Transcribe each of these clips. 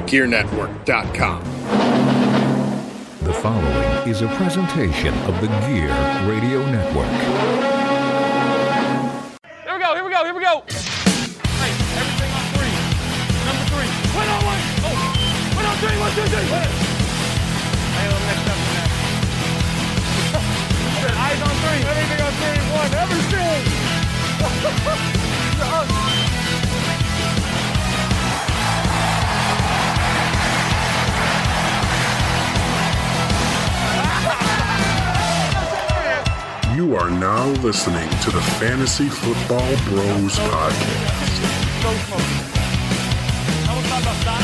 GearNetwork.com. The following is a presentation of the Gear Radio Network. Here we go. Hey, everything on three. Number three. Wait on one. Oh, wait on three. 1, 2, 3. Wait. Hey, let's mix up with that. Eyes on three. Everything on three. 1, everything. You are now listening to the Fantasy Football Bros Podcast. No smoking. How about that?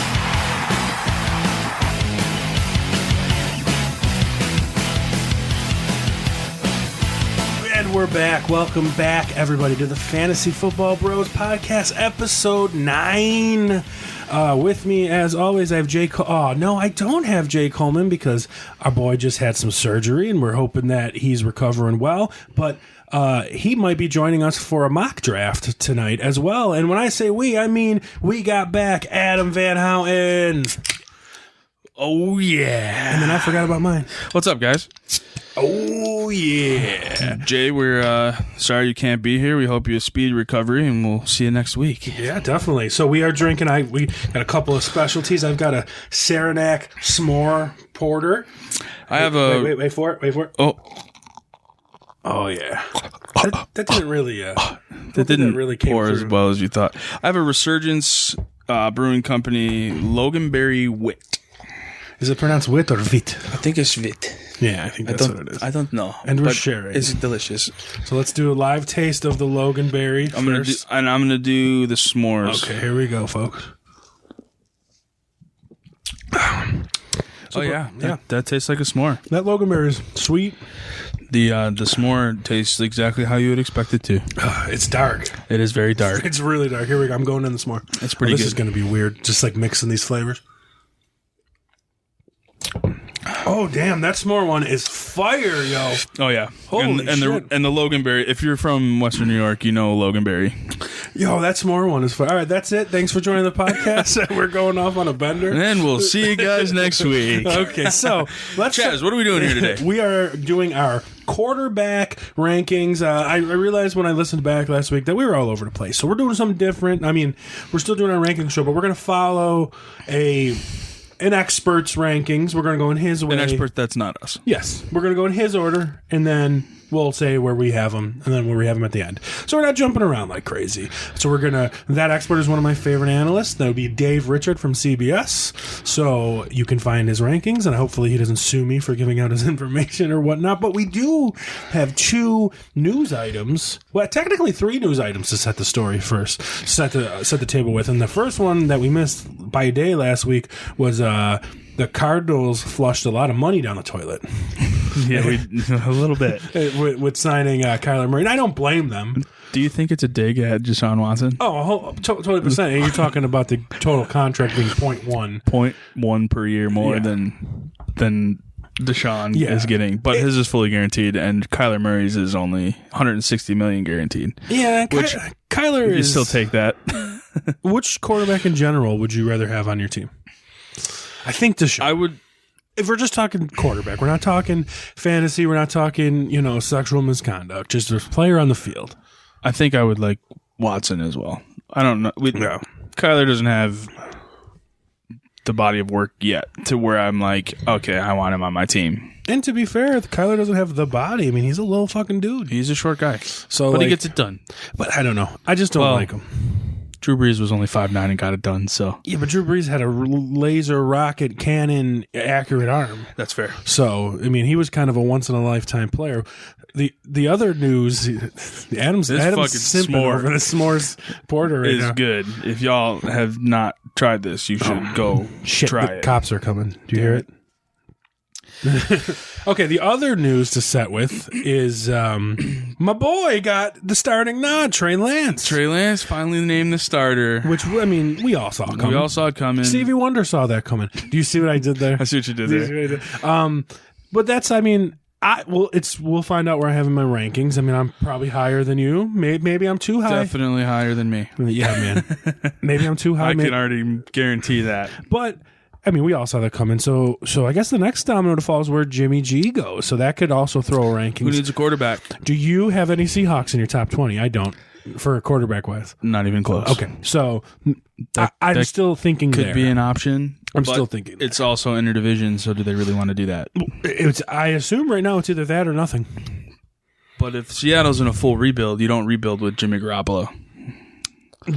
And we're back. Welcome back, everybody, to the Fantasy Football Bros Podcast, episode 9. With me, as always, I have Jay. Oh no, I don't have Jay Coleman because our boy just had some surgery, and we're hoping that he's recovering well. But he might be joining us for a mock draft tonight as well. And when I say we, I mean we got back Adam Van Houten. Oh, yeah. And then I forgot about mine. What's up, guys? Oh, yeah. Jay, we're sorry you can't be here. We hope you a speedy recovery, and we'll see you next week. Yeah, definitely. So we are drinking. We got a couple of specialties. I've got a Saranac S'more Porter. I have a... Wait for it. Oh, yeah. That didn't really... that didn't really came pour as through. well as you thought. I have a Resurgence Brewing Company Loganberry Wit. Is it pronounced wit or vit? I think it's Wit. Yeah, I think that's what it is. I don't know. And we're but sharing. It's delicious. So let's do a live taste of the Loganberry first. I'm gonna do the s'mores. Okay, here we go, folks. Oh yeah. That tastes like a s'more. That Loganberry is sweet. The s'more tastes exactly how you would expect it to. It's dark. It is very dark. It's really dark. Here we go. I'm going in the s'more. It's pretty This good. is going to be weird, just like mixing these flavors. Oh, damn. That s'more one is fire, yo. Oh yeah, Holy and shit. the Loganberry. If you're from Western New York, you know Loganberry. Yo, that s'more one is fire. All right, that's it. Thanks for joining the podcast. We're going off on a bender. And we'll see you guys next week. Okay, so let's... Chazz, what are we doing here today? We are doing our quarterback rankings. I realized when I listened back last week that we were all over the place. So we're doing something different. I mean, we're still doing our ranking show, but we're going to follow an expert's rankings. We're going to go in his way. An expert that's not us. Yes. We're going to go in his order, and then we'll say where we have them, and then where we have them at the end. So we're not jumping around like crazy. So we're going to... That expert is one of my favorite analysts. That would be Dave Richard from CBS. So you can find his rankings, and hopefully he doesn't sue me for giving out his information or whatnot. But we do have 2 news items. Well, technically 3 news items to set the story first. Set the table with. And the first one that we missed by a day last week was... the Cardinals flushed a lot of money down the toilet. Yeah, a little bit. with signing Kyler Murray. And I don't blame them. Do you think it's a dig at Deshaun Watson? Oh, totally percent. And you're talking about the total contract being 0.1. 0.1 per year more Yeah. than Deshaun is getting, but his is fully guaranteed, and Kyler Murray's is only $160 million guaranteed. Yeah, which Kyler you is... still take that. Which quarterback in general would you rather have on your team? I think Deshaun. I would. If we're just talking quarterback, we're not talking fantasy, we're not talking, sexual misconduct, just a player on the field. I think I would like Watson as well. I don't know. Kyler doesn't have the body of work yet to where I'm like, okay, I want him on my team. And to be fair, Kyler doesn't have the body. I mean, he's a little fucking dude. He's a short guy. But he gets it done. But I don't know. I just don't like him. Drew Brees was only 5'9" and got it done, so. Yeah, but Drew Brees had a laser rocket cannon accurate arm. That's fair. So, I mean, he was kind of a once-in-a-lifetime player. The other news, Adam's fucking simping s'more over the s'mores porter right is now. good. If y'all have not tried this, you should go try the it. Cops are coming. Do you hear it? Okay, the other news to set with is my boy got the starting nod, Trey Lance. Trey Lance finally named the starter. Which, I mean, we all saw coming. We all saw it coming. Stevie Wonder saw that coming. Do you see what I did there? I see what you did there. But that's, I mean, We'll find out where I have in my rankings. I mean, I'm probably higher than you. Maybe I'm too high. Definitely higher than me. Yeah, man. Maybe I'm too high. I can already guarantee that. But I mean, we all saw that coming. So I guess the next domino to fall is where Jimmy G goes. So that could also throw a rankings. Who needs a quarterback? Do you have any Seahawks in your top 20? I don't. For quarterback wise, not even close. Okay, so I'm still thinking could there. be an option. I'm still thinking there. It's also interdivision, so do they really want to do that? I assume right now it's either that or nothing. But if Seattle's in a full rebuild, you don't rebuild with Jimmy Garoppolo.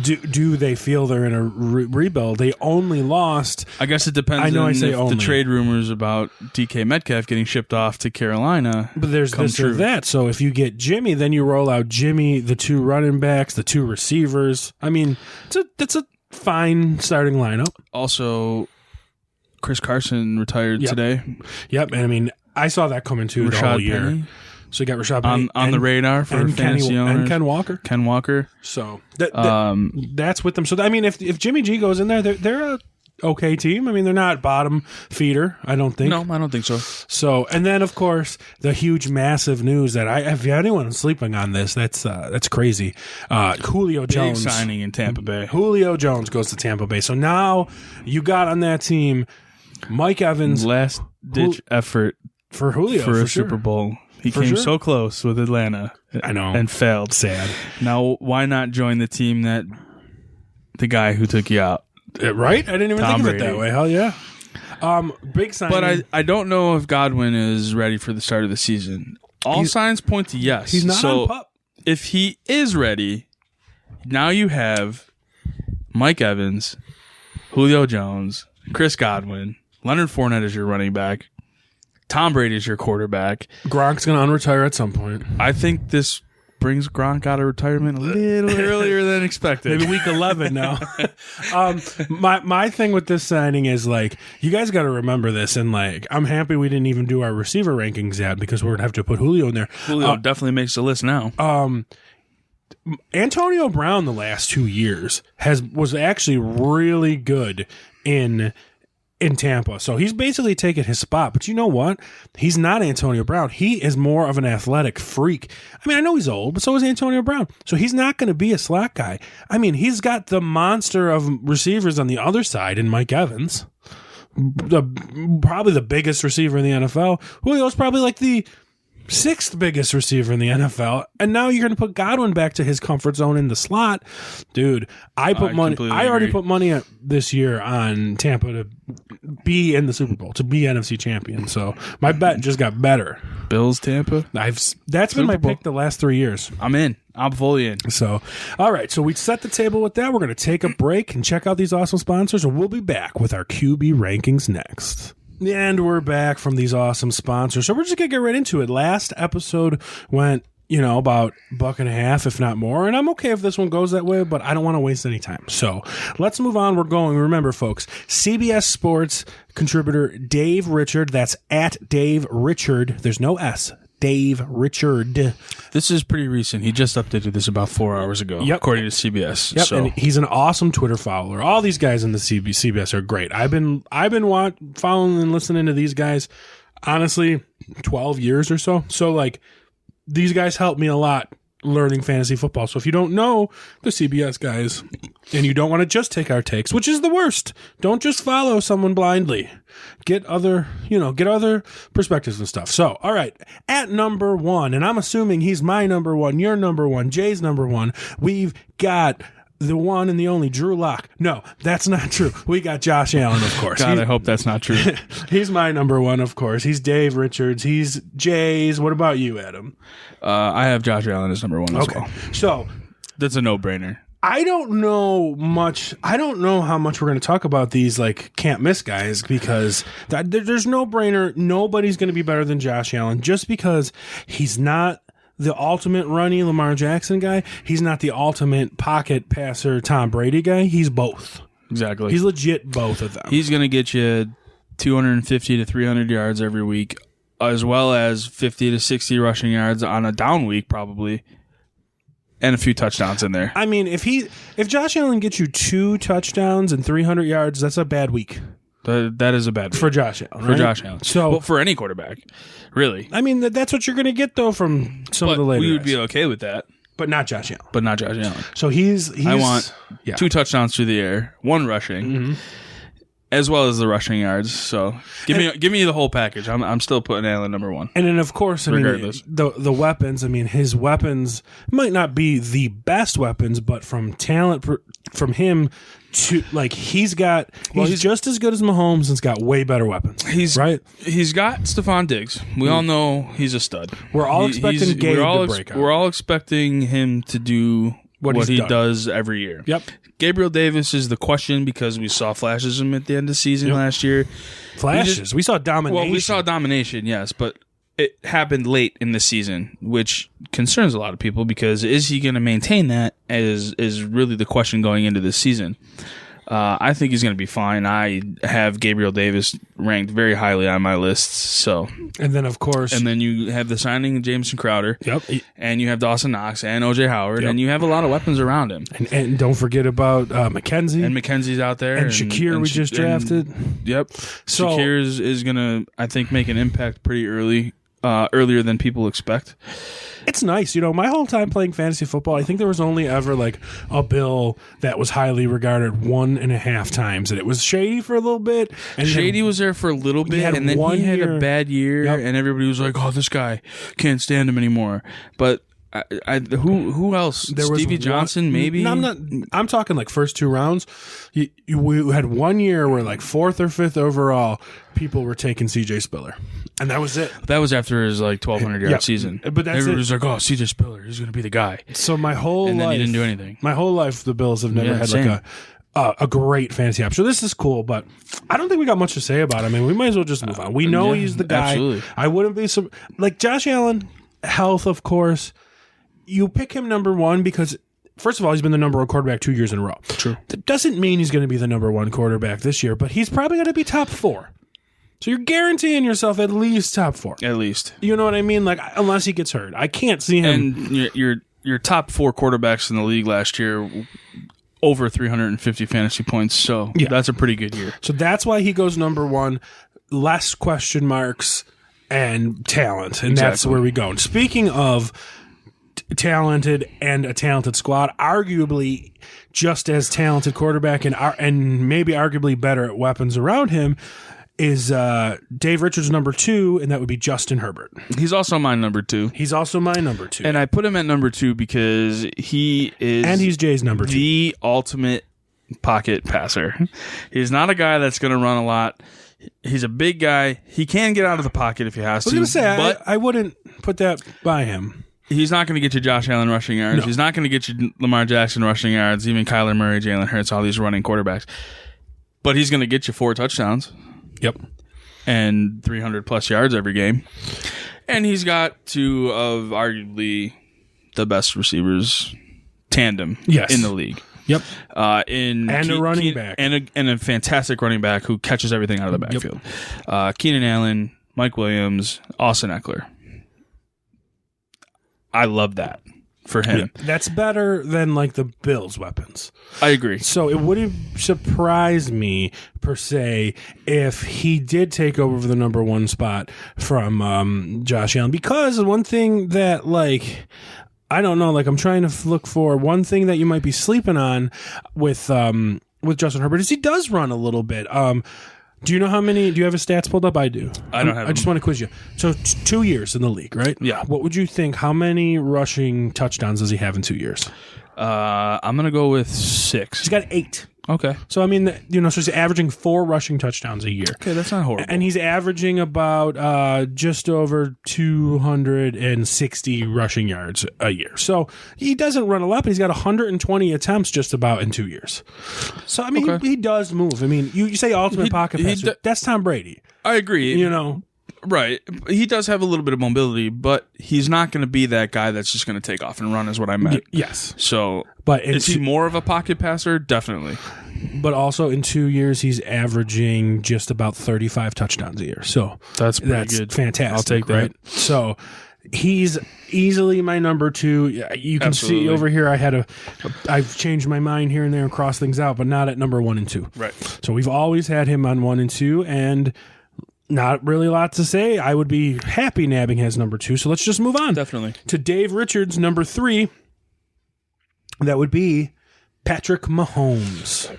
Do they feel they're in a rebuild? They only lost. I guess it depends on if the trade rumors about DK Metcalf getting shipped off to Carolina. But there's this or that. So if you get Jimmy, then you roll out Jimmy, the 2 running backs, the 2 receivers. I mean, that's a fine starting lineup. Also, Chris Carson retired today. Yep, and I mean, I saw that coming too the whole year. Penny. So you got Rashad Penny on the radar for fantasy owners. And Ken Walker. Ken Walker. So that's with them. So I mean, if Jimmy G goes in there, they're a okay team. I mean, they're not bottom feeder, I don't think. No, I don't think so. So, and then of course the huge, massive news that if anyone is sleeping on this, that's crazy. Julio Jones big signing in Tampa Bay. Julio Jones goes to Tampa Bay. So now you got on that team Mike Evans, last ditch effort for Julio for a Super Bowl. He came so close with Atlanta. I know. And failed. Sad. Now, why not join the team that the guy who took you out? Right? I didn't even think of it that way. Hell yeah. Big sign. But I don't know if Godwin is ready for the start of the season. All signs point to yes. He's not on pup. If he is ready, now you have Mike Evans, Julio Jones, Chris Godwin, Leonard Fournette is your running back. Tom Brady is your quarterback. Gronk's going to unretire at some point. I think this brings Gronk out of retirement a little earlier than expected. Maybe week 11 now. My thing with this signing is, like, you guys got to remember this, and, like, I'm happy we didn't even do our receiver rankings yet because we're going to have to put Julio in there. Julio definitely makes the list now. Antonio Brown the last 2 years was actually really good in Tampa. So he's basically taken his spot. But you know what? He's not Antonio Brown. He is more of an athletic freak. I mean, I know he's old, but so is Antonio Brown. So he's not going to be a slack guy. I mean, he's got the monster of receivers on the other side in Mike Evans. Probably the biggest receiver in the NFL. Julio's probably like the 6th biggest receiver in the NFL, and now you're going to put Godwin back to his comfort zone in the slot, dude. I already put money this year on Tampa to be in the Super Bowl, to be NFC champion. So my bet just got better. Bills, Tampa. That's been my pick the last 3 years. I'm in. I'm fully in. So, all right. So we set the table with that. We're going to take a break and check out these awesome sponsors, and we'll be back with our QB rankings next. And we're back from these awesome sponsors. So we're just going to get right into it. Last episode went, about $1.50, if not more. And I'm okay if this one goes that way, but I don't want to waste any time. So let's move on. We're going. Remember, folks, CBS Sports contributor Dave Richard. That's at Dave Richard. There's no S. Dave Richard. This is pretty recent. He just updated this about 4 hours ago, according to CBS. Yep, so. And he's an awesome Twitter follower. All these guys in the CBS are great. I've been following and listening to these guys, honestly, 12 years or so. So, like, these guys helped me a lot learning fantasy football. So if you don't know the CBS guys and you don't want to just take our takes, which is the worst, don't just follow someone blindly. Get other perspectives and stuff. So, all right, at number 1, and I'm assuming he's my number 1, your number 1, Jay's number 1, we've got the one and the only Drew Lock. No, that's not true. We got Josh Allen, of course. God, I hope that's not true. He's my number 1, of course. He's Dave Richards. He's Jay's. What about you, Adam? I have Josh Allen as number 1 as well. So that's a no-brainer. I don't know much. I don't know how much we're going to talk about these, like, can't miss guys, because there's no brainer. Nobody's going to be better than Josh Allen just because he's not the ultimate runny Lamar Jackson guy. He's not the ultimate pocket passer Tom Brady guy. He's both. Exactly. He's legit both of them. He's going to get you 250 to 300 yards every week, as well as 50 to 60 rushing yards on a down week probably, and a few touchdowns in there. I mean, if Josh Allen gets you 2 touchdowns and 300 yards, that's a bad week. That is a bad for read. Josh Allen. For right? Josh Allen. So well, for any quarterback, really. I mean, that's what you're going to get though from some of the later. We would guys. be okay with that, but not Josh Allen. but not Josh Allen. So he's I want yeah. 2 touchdowns through the air, 1 rushing, as well as the rushing yards. So give me the whole package. I'm still putting Allen number 1. And then, of course, I mean, Regardless. the weapons, I mean, his weapons might not be the best weapons, but from talent, from him to, like, he's just as good as Mahomes and has got way better weapons. Right? He's got Stephon Diggs. We all know he's a stud. We're all expecting Gabe to break out. We're all expecting him to do what he does every year. Yep. Gabriel Davis is the question because we saw flashes of him at the end of the season last year. Flashes. We saw domination. Well, we saw domination, yes, but it happened late in the season, which concerns a lot of people because is he going to maintain that is really the question going into this season. I think he's going to be fine. I have Gabriel Davis ranked very highly on my lists. So, and then of course, and then you have the signing of Jameson Crowder. Yep. And you have Dawson Knox and OJ Howard, Yep. and you have a lot of weapons around him. And don't forget about McKenzie. And McKenzie's out there. And Shakir we just drafted. Yep. So Shakir is going to, I think, make an impact pretty earlier than people expect. it's nice. You know, my whole time playing fantasy football, I think there was only ever like a bill that was highly regarded 1.5 times, and it was Shady for a little bit. And Shady was there for a little bit, and then he had a bad year, and everybody was like, "Oh, this guy can't stand him anymore." But who else? There was Stevie Johnson, maybe. No, I'm talking like first 2 rounds. We had 1 year where like 4th or 5th overall, people were taking CJ Spiller, and that was it. That was after his like 1,200 yard season. But that's everybody was like, "Oh, CJ Spiller, he's going to be the guy." So my whole and then life, he didn't do anything. My whole life, the Bills have never had like a great fantasy option. So this is cool, but I don't think we got much to say about him. I mean, we might as well just move on. We know he's the guy. Absolutely. I wouldn't be like Josh Allen. Health, of course. You pick him number 1 because, first of all, he's been the number 1 quarterback 2 years in a row. True. That doesn't mean he's going to be the number 1 quarterback this year, but he's probably going to be top 4. So you're guaranteeing yourself at least top 4. At least. You know what I mean? Like, unless he gets hurt. I can't see him. And your top 4 quarterbacks in the league last year, over 350 fantasy points. So that's a pretty good year. So that's why he goes number 1. Less question marks and talent. And that's where we go. And speaking of talented and a talented squad, arguably just as talented quarterback and maybe arguably better at weapons around him is Dave Richards number 2, and that would be Justin Herbert. He's also my number 2. He's also my number 2. And I put him at number 2 because he is and he's Jay's number 2. The ultimate pocket passer. He's not a guy that's going to run a lot. He's a big guy. He can get out of the pocket if he has to. I was going to say, but I wouldn't put that by him. He's not going to get you Josh Allen rushing yards. No. He's not going to get you Lamar Jackson rushing yards, even Kyler Murray, Jalen Hurts, all these running quarterbacks. But he's going to get you 4 touchdowns. Yep. And 300-plus yards every game. And he's got 2 of arguably the best receivers tandem in the league. Yep. A running back. And a fantastic running back who catches everything out of the backfield. Yep. Keenan Allen, Mike Williams, Austin Eckler. I love that for him. Yeah, that's better than like the Bills' weapons. I agree. So it wouldn't surprise me per se if he did take over for the number 1 spot from Josh Allen, because one thing that like I don't know, like I'm trying to look for one thing that you might be sleeping on with Justin Herbert is he does run a little bit. Do you know how many? Do you have his stats pulled up? I do. I don't have. I just want to quiz you. So 2 years in the league, right? Yeah. What would you think? How many rushing touchdowns does he have in 2 years? I'm gonna go with 6. He's got 8. Okay. So I mean, so he's averaging 4 rushing touchdowns a year. Okay, that's not horrible. And he's averaging about just over 260 rushing yards a year. So he doesn't run a lot, but he's got 120 attempts just about in 2 years. So I mean, he does move. I mean, you say ultimate pocket passer. That's Tom Brady. I agree. You know. Right. He does have a little bit of mobility, but he's not going to be that guy that's just going to take off and run is what I meant. Yes. So, but is he more of a pocket passer? Definitely. But also in 2 years, he's averaging just about 35 touchdowns a year. So that's pretty good. Fantastic. I'll take that. Right? So He's easily my number 2. You can Absolutely. see over here I've changed my mind here and there and crossed things out, but not at number 1 and 2. Right. So we've always had him on 1 and 2, and not really a lot to say. I would be happy nabbing his number 2. So let's just move on. Definitely. To Dave Richards' number 3. That would be Patrick Mahomes.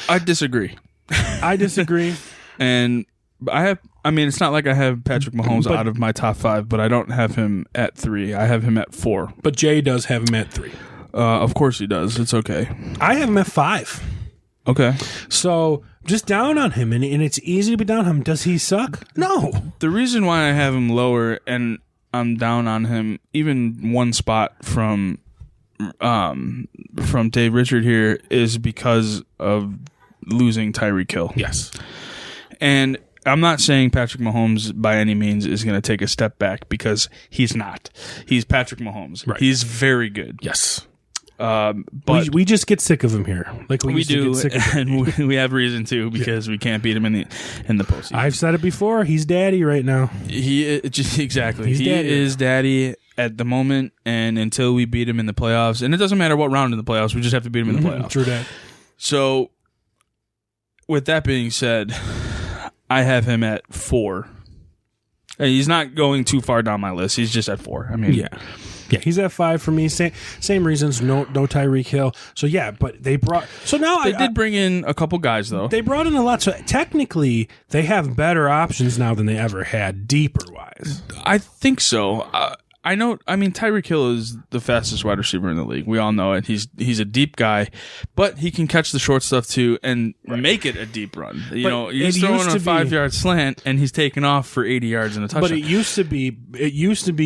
I disagree. I disagree. And it's not like I have Patrick Mahomes out of my top 5, but I don't have him at 3. I have him at 4. But Jay does have him at 3. Of course he does. It's okay. I have him at 5. Okay. So just down on him, and it's easy to be down on him. Does he suck? No. The reason why I have him lower and I'm down on him even one spot from Dave Richard here is because of losing Tyreek Hill. Yes. And I'm not saying Patrick Mahomes by any means is going to take a step back, because he's not. He's Patrick Mahomes. Right. He's very good. Yes. But we just get sick of him here. Like we used to do, get sick of him. and we have reason to, because we can't beat him in the postseason. I've said it before. He's daddy right now. Exactly. He's he daddy. is daddy at the moment, and until we beat him in the playoffs, and it doesn't matter what round in the playoffs, we just have to beat him in the playoffs. True that. So, with that being said, I have him at 4. And he's not going too far down my list. He's just at 4. I mean, Yeah, he's at 5 for me. Same reasons. No Tyreek Hill. So yeah, but they brought. So now they did bring in a couple guys though. They brought in a lot. So technically, they have better options now than they ever had, deeper wise. I think so. I know. I mean, Tyreek Hill is the fastest wide receiver in the league. We all know it. He's a deep guy, but he can catch the short stuff too and make it a deep run. He's throwing a 5-yard slant and he's taking off for 80 yards in a touchdown. But it used to be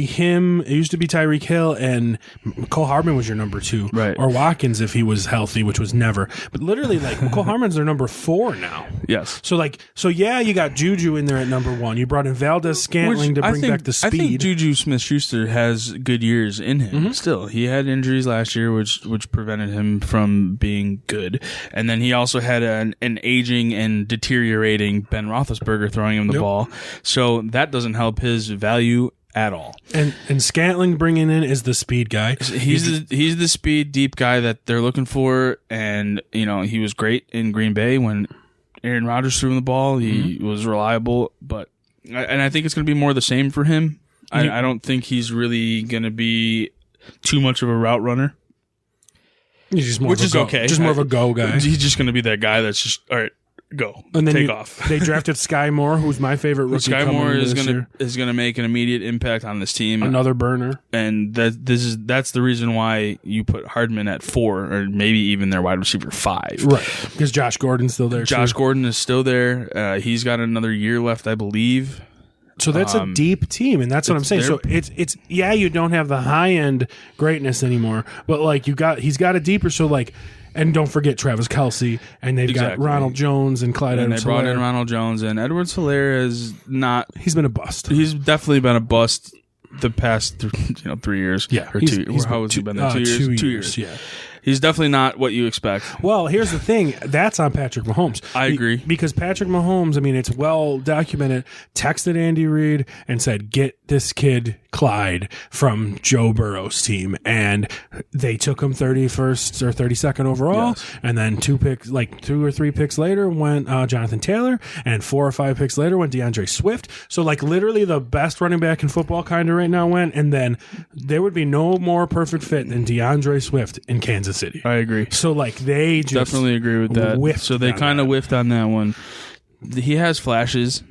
him. It used to be Tyreek Hill, and Cole Hardman was your number 2, Right. Or Watkins if he was healthy, which was never. But literally, like Cole Hardman's their number 4 now. Yes. So yeah, you got Juju in there at number 1. You brought in Valdez-Scantling to bring back the speed. I think Juju Smith-Schuster has good years in him. Still, he had injuries last year, which prevented him from being good. And then he also had an aging and deteriorating Ben Roethlisberger throwing him the ball. So that doesn't help his value at all. And Scantling bringing in is the speed guy. He's the speed deep guy that they're looking for. And he was great in Green Bay when Aaron Rodgers threw him the ball. He was reliable, and I think it's going to be more of the same for him. I don't think he's really going to be too much of a route runner. He's just more Which of a is go, okay. Just more of a go guy. He's just going to be that guy that's just, all right, go, And then take off. They drafted Sky Moore, who's my favorite rookie. Sky coming Moore into is this going year. to make an immediate impact on this team. Another burner. And that's the reason why you put Hardman at 4, or maybe even their wide receiver 5. Right. Because Josh Gordon's still there. Josh too. Gordon is still there. He's got another year left, I believe. So that's a deep team, and that's what I'm saying. So it's you don't have the high end greatness anymore, but like he's got a deeper. So like, and don't forget Travis Kelce, and they've got Ronald Jones and Clyde. And Edwards-Helaire. they brought in Ronald Jones, and Edwards-Helaire is not. He's been a bust. He's definitely been a bust the past 3 years. Yeah, or 2 years. How has he been there? 2 years. 2 years. Yeah. He's definitely not what you expect. Well, here's the thing. That's on Patrick Mahomes. I agree. Because Patrick Mahomes, I mean, it's well documented, texted Andy Reid and said, get this kid Clyde from Joe Burrow's team. And they took him 31st or 32nd overall. Yes. And then 2 or 3 picks later went Jonathan Taylor. And 4 or 5 picks later went DeAndre Swift. So like literally the best running back in football kind of right now went. And then there would be no more perfect fit than DeAndre Swift in Kansas City. I agree. So like they just Definitely agree with that. So they kind of whiffed on that one. He has flashes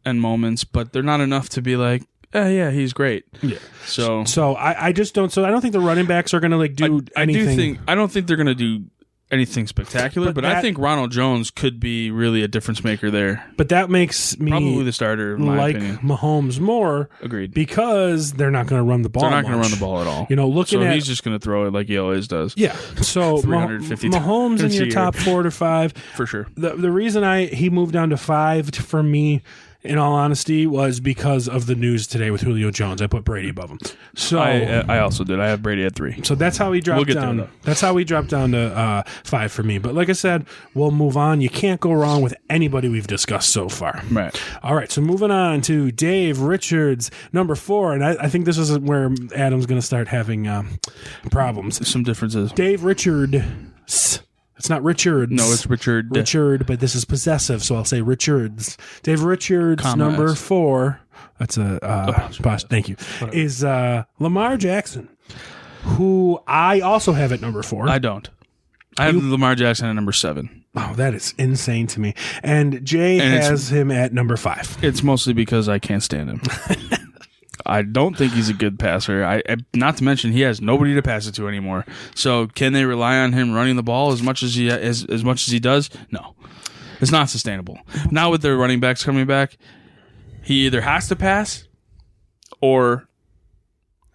and moments, but they're not enough to be like, yeah, he's great. Yeah. So I just don't. So I don't think the running backs are going to like do anything. I don't think they're going to do anything spectacular, but I think Ronald Jones could be really a difference maker there. But that makes me Probably the starter, in my like opinion. Mahomes more. Agreed. Because they're not going to run the ball. They're not going to much. run the ball at all. Looking so at he's just going to throw it like he always does. Yeah. So 350 Mahomes in times a your year. top 4 to 5 For sure. The reason he moved down to 5 for me in all honesty, was because of the news today with Julio Jones. I put Brady above him. So I also did. I have Brady at 3. So that's how he dropped We'll get there, down. though. That's how he dropped down to 5 for me. But like I said, we'll move on. You can't go wrong with anybody we've discussed so far. Right. All right. So moving on to Dave Richards, number 4, and I think this is where Adam's going to start having problems. Some differences. Dave Richards. It's not Richards. No, it's Richard. Richard, but this is possessive, so I'll say Richards. Dave Richards, number S. 4. That's a thank you. Is Lamar Jackson, who I also have at number 4. I don't. I have Lamar Jackson at number 7. Oh, that is insane to me. And Jay has him at number 5. It's mostly because I can't stand him. I don't think he's a good passer. Not to mention he has nobody to pass it to anymore. So can they rely on him running the ball as much as he does? No, it's not sustainable. Now with their running backs coming back, he either has to pass or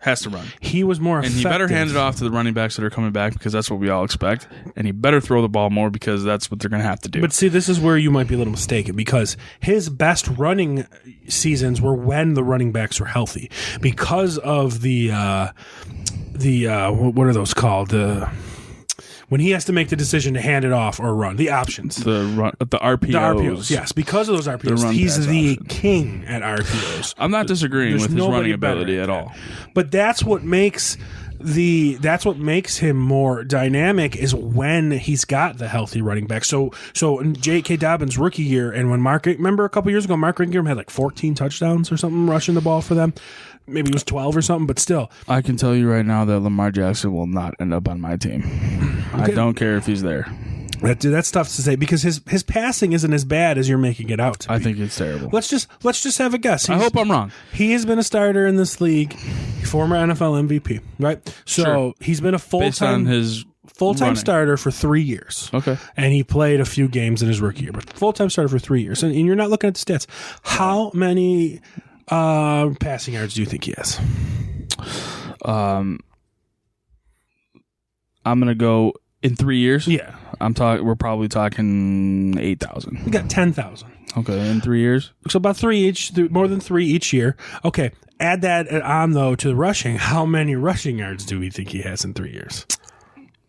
has to run. He was more effective. And he better hand it off to the running backs that are coming back because that's what we all expect. And he better throw the ball more because that's what they're going to have to do. But see, this is where you might be a little mistaken because his best running seasons were when the running backs were healthy because of the what are those called? When he has to make the decision to hand it off or run, the options. The RPOs. The RPOs, yes. Because of those RPOs, he's the options. king at RPOs. I'm not disagreeing with his nobody running better ability at at that. all. But that's what makes him more dynamic is when he's got the healthy running back. So in J.K. Dobbins' rookie year, and when remember a couple years ago, Mark Ingram had like 14 touchdowns or something rushing the ball for them. Maybe it was 12 or something, but still. I can tell you right now that Lamar Jackson will not end up on my team. Okay. I don't care if he's there. That's tough to say because his passing isn't as bad as you're making it out. I think it's terrible. Let's just have a guess. I hope I'm wrong. He has been a starter in this league, former NFL MVP, right? So Sure. He's been a Based on full-time his running. starter for 3 years. Okay. And he played a few games in his rookie year, but full-time starter for 3 years. And you're not looking at the stats. How many passing yards do you think he has? I'm gonna go in 3 years. Yeah. We're probably talking 8,000. We got 10,000. Okay, in 3 years. So about 3 each, more than 3 each year. Okay. Add that on though to the rushing. How many rushing yards do we think he has in 3 years?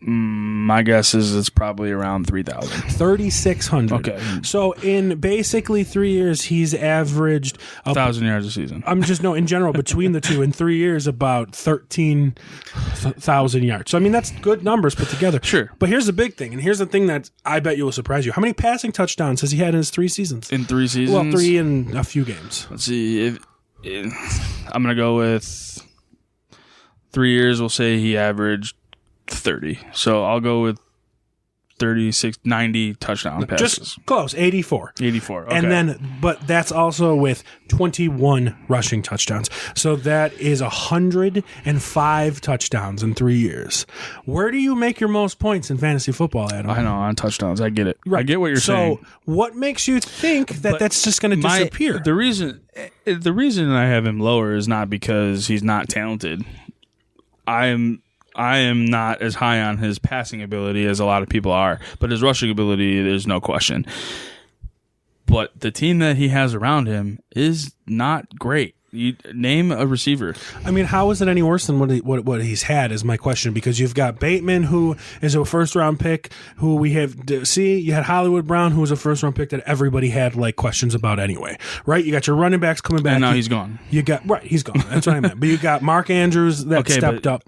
My guess is it's probably around 3,000. 3,600. Okay. So in basically 3 years, he's averaged 1,000 yards a season. in general, between the two, in 3 years, about 13,000 yards. So, I mean, that's good numbers put together. Sure. But here's the big thing, and here's the thing that I bet you will surprise you. How many passing touchdowns has he had in his 3 seasons? In 3 seasons? Well, 3 in a few games. Let's see. I'm going to go with 3 years. We'll say he averaged 30. So I'll go with 36, 90 touchdown passes. Just close, 84. 84. Okay. And then, but that's also with 21 rushing touchdowns. So that is 105 touchdowns in 3 years. Where do you make your most points in fantasy football, Adam? I know, on touchdowns. I get it. Right. I get what you're saying. So what makes you think that that's just going to disappear? The reason I have him lower is not because he's not talented. I am not as high on his passing ability as a lot of people are, but his rushing ability, there's no question. But the team that he has around him is not great. You name a receiver. I mean, how is it any worse than what he's had is my question, because you've got Bateman, who is a first-round pick, who we have – see, you had Hollywood Brown, who was a first-round pick that everybody had, like, questions about anyway, right? You got your running backs coming back. And now he's gone. He's gone. That's what I meant. But you got Mark Andrews that stepped up.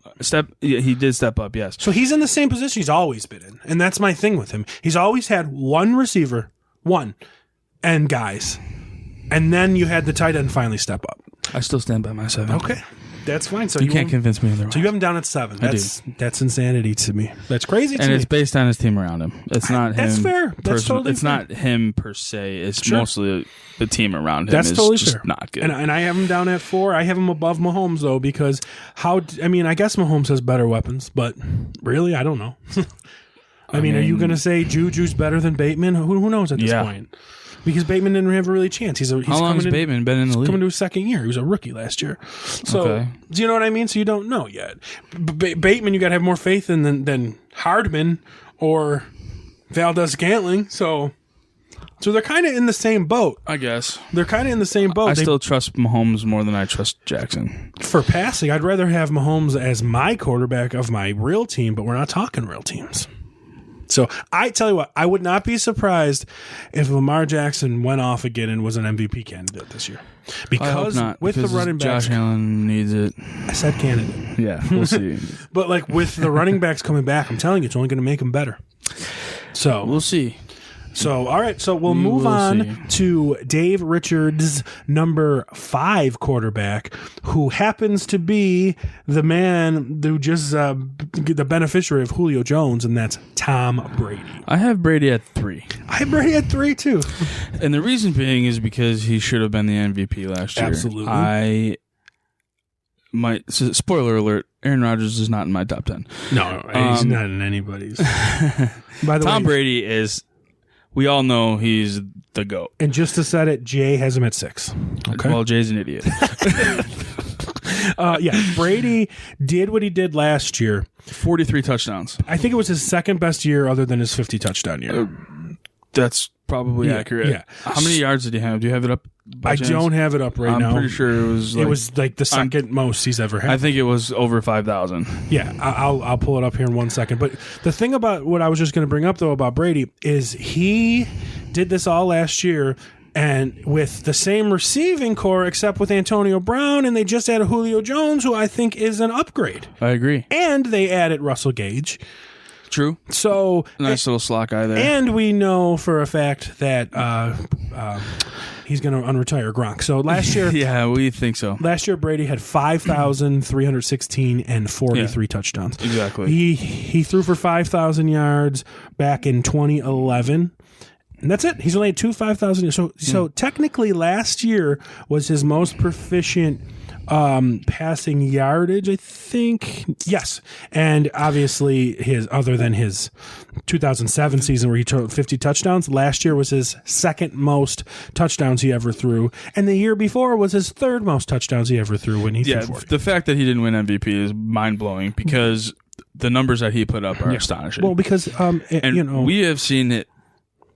He did step up, yes. So he's in the same position he's always been in, and that's my thing with him. He's always had one receiver, and guys. And then you had the tight end finally step up. I still stand by my 7. Okay. That's fine. So you can't convince me otherwise. So you have him down at 7. That's insanity to me. That's crazy to me. And it's based on his team around him. It's not him. That's fair. That's totally It's fair. not him per se. It's Sure. mostly the team around him. That's is totally just fair. not good. And I have him down at 4. I have him above Mahomes, though, because I guess Mahomes has better weapons, but really, I don't know. I mean, are you going to say Juju's better than Bateman? Who knows at this point? Because Bateman didn't have a really chance. How long has Bateman been in the league? Coming to his second year. He was a rookie last year. So, Okay. do you know what I mean? So you don't know yet. Bateman, you got to have more faith in than Hardman or Valdez-Scantling. So So they're kind of in the same boat. I guess. They're kind of in the same boat. I still trust Mahomes more than I trust Jackson. For passing, I'd rather have Mahomes as my quarterback of my real team, but we're not talking real teams. So I tell you what, I would not be surprised if Lamar Jackson went off again and was an MVP candidate this year. I hope not, with because the running backs, Josh Allen needs it. I said candidate. Yeah, we'll see. But like with the running backs coming back, I'm telling you, it's only going to make them better. So We'll see. So, all right. So we'll move will on to Dave Richards' number 5 quarterback, who happens to be the man who just the beneficiary of Julio Jones, and that's Tom Brady. I have Brady at 3. I have Brady at 3 too. And the reason being is because he should have been the MVP last year. Absolutely. Spoiler alert, Aaron Rodgers is not in my top 10. No, he's not in anybody's. By the Tom way, Brady is, we all know he's the GOAT. and just to set it, Jay has him at 6. Okay. Well, Jay's an idiot. Brady did what he did last year. 43 touchdowns. I think it was his second best year other than his 50 touchdown year. That's probably Yeah, accurate. yeah. How many yards did he have? Do you have it up? by I chance? don't have it up right now. I'm pretty sure it was. It was like the second most he's ever had. I think it was over 5,000. Yeah, I'll pull it up here in 1 second. But the thing about what I was just going to bring up, though, about Brady is he did this all last year and with the same receiving core except with Antonio Brown, and they just added Julio Jones, who I think is an upgrade. I agree. And they added Russell Gage. True. So Nice little slot guy there. and we know for a fact that he's going to unretire Gronk. So last year... Yeah, we think so. Last year, Brady had 5,316 and 43 touchdowns. Exactly. He threw for 5,000 yards back in 2011. And that's it. He's only had 5,000. So technically, last year was his most proficient passing yardage, I think. Yes. And obviously, other than his 2007 season where he threw 50 touchdowns, last year was his second most touchdowns he ever threw. And the year before was his third most touchdowns he ever threw when he threw 40. The fact that he didn't win MVP is mind-blowing because the numbers that he put up are astonishing. Well, because, we have seen it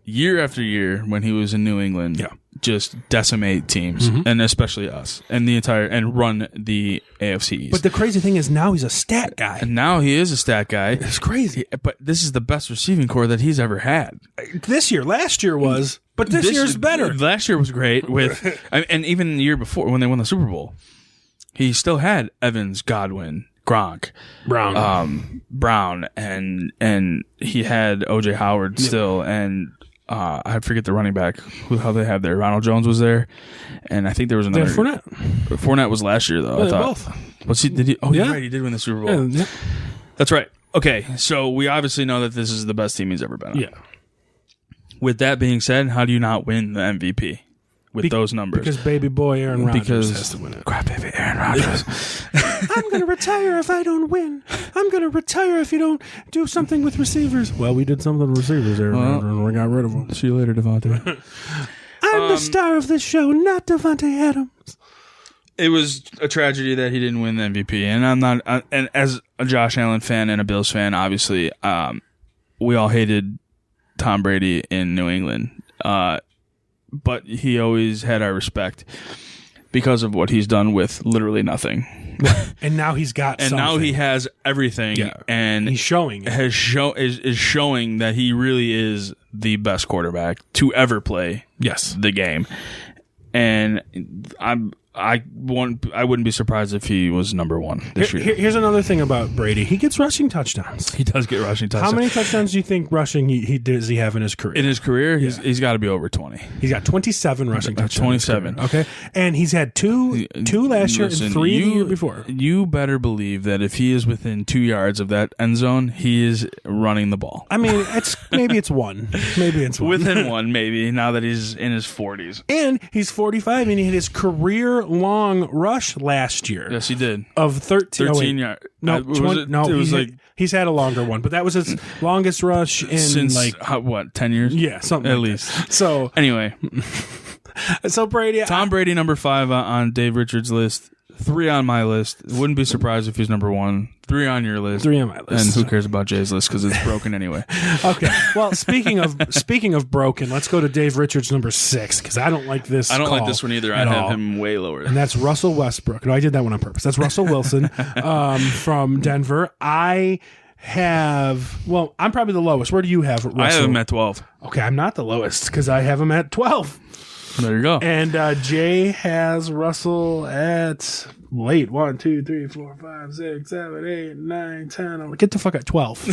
year after year when he was in New England. Yeah. Just decimate teams, and especially us, and and run the AFC East. But the crazy thing is now he's a stat guy. And now he is a stat guy. It's crazy. But this is the best receiving core that he's ever had. Last year was, but this year's better. Last year was great with, and even the year before when they won the Super Bowl, he still had Evans, Godwin, Gronk, Brown, and he had OJ Howard still, and I forget the running back how they have there. Ronald Jones was there, and I think there was another. Fournette. Fournette was last year though. I thought. Both. What's he? Did he? Oh, Yeah. Right, he did win the Super Bowl. Yeah. That's right. Okay, so we obviously know that this is the best team he's ever been on. Yeah. With that being said, how do you not win the MVP with those numbers? Because baby boy Aaron Rodgers has to win it. Crap, baby Aaron Rodgers. I'm going to retire if I don't win. I'm going to retire if you don't do something with receivers. Well, we did something with receivers, Aaron Rodgers, and we got rid of them. See you later, Devontae. I'm the star of this show, not Devontae Adams. It was a tragedy that he didn't win the MVP, and I'm not. And as a Josh Allen fan and a Bills fan, obviously, we all hated Tom Brady in New England, but he always had our respect because of what he's done with literally nothing. And now he's got and something. now he has everything, and he's showing it. is showing that he really is the best quarterback to ever play the game. And I wouldn't be surprised if he was number one this year. Here's another thing about Brady. He gets rushing touchdowns. He does get rushing touchdowns. How many touchdowns do you think rushing does he have in his career? In his career, he's got to be over 20. He's got 27 rushing touchdowns. 27. Okay. And he's had two last year and 3 the year before. You better believe that if he is within 2 yards of that end zone, he is running the ball. I mean, maybe it's one. Maybe it's one. Within one, maybe, now that he's in his 40s. And he's 45, and he had his career-long rush last year. Yes, he did. Of 13 yards. No, 20, he's had a longer one, but that was his longest rush in since 10 years? Yeah, something at like least. That. So anyway, Brady, Tom Brady number 5 on Dave Richards' list. 3 on my list. Wouldn't be surprised if he's number 1. 3 on your list. 3 on my list. And who cares about Jay's list because it's broken anyway. Okay. Well, speaking of broken, let's go to Dave Richards number 6 because I don't like this. I don't call like this one either. at I'd have all. him way lower. And that's Russell Westbrook. No, I did that one on purpose. That's Russell Wilson from Denver. I'm probably the lowest. Where do you have Russell? I have him at 12. Okay, I'm not the lowest because I have him at 12. There you go. And Jay has Russell at late 1, 2, 3, 4, 5, 6, 7, 8, 9, 10. Get the fuck at 12.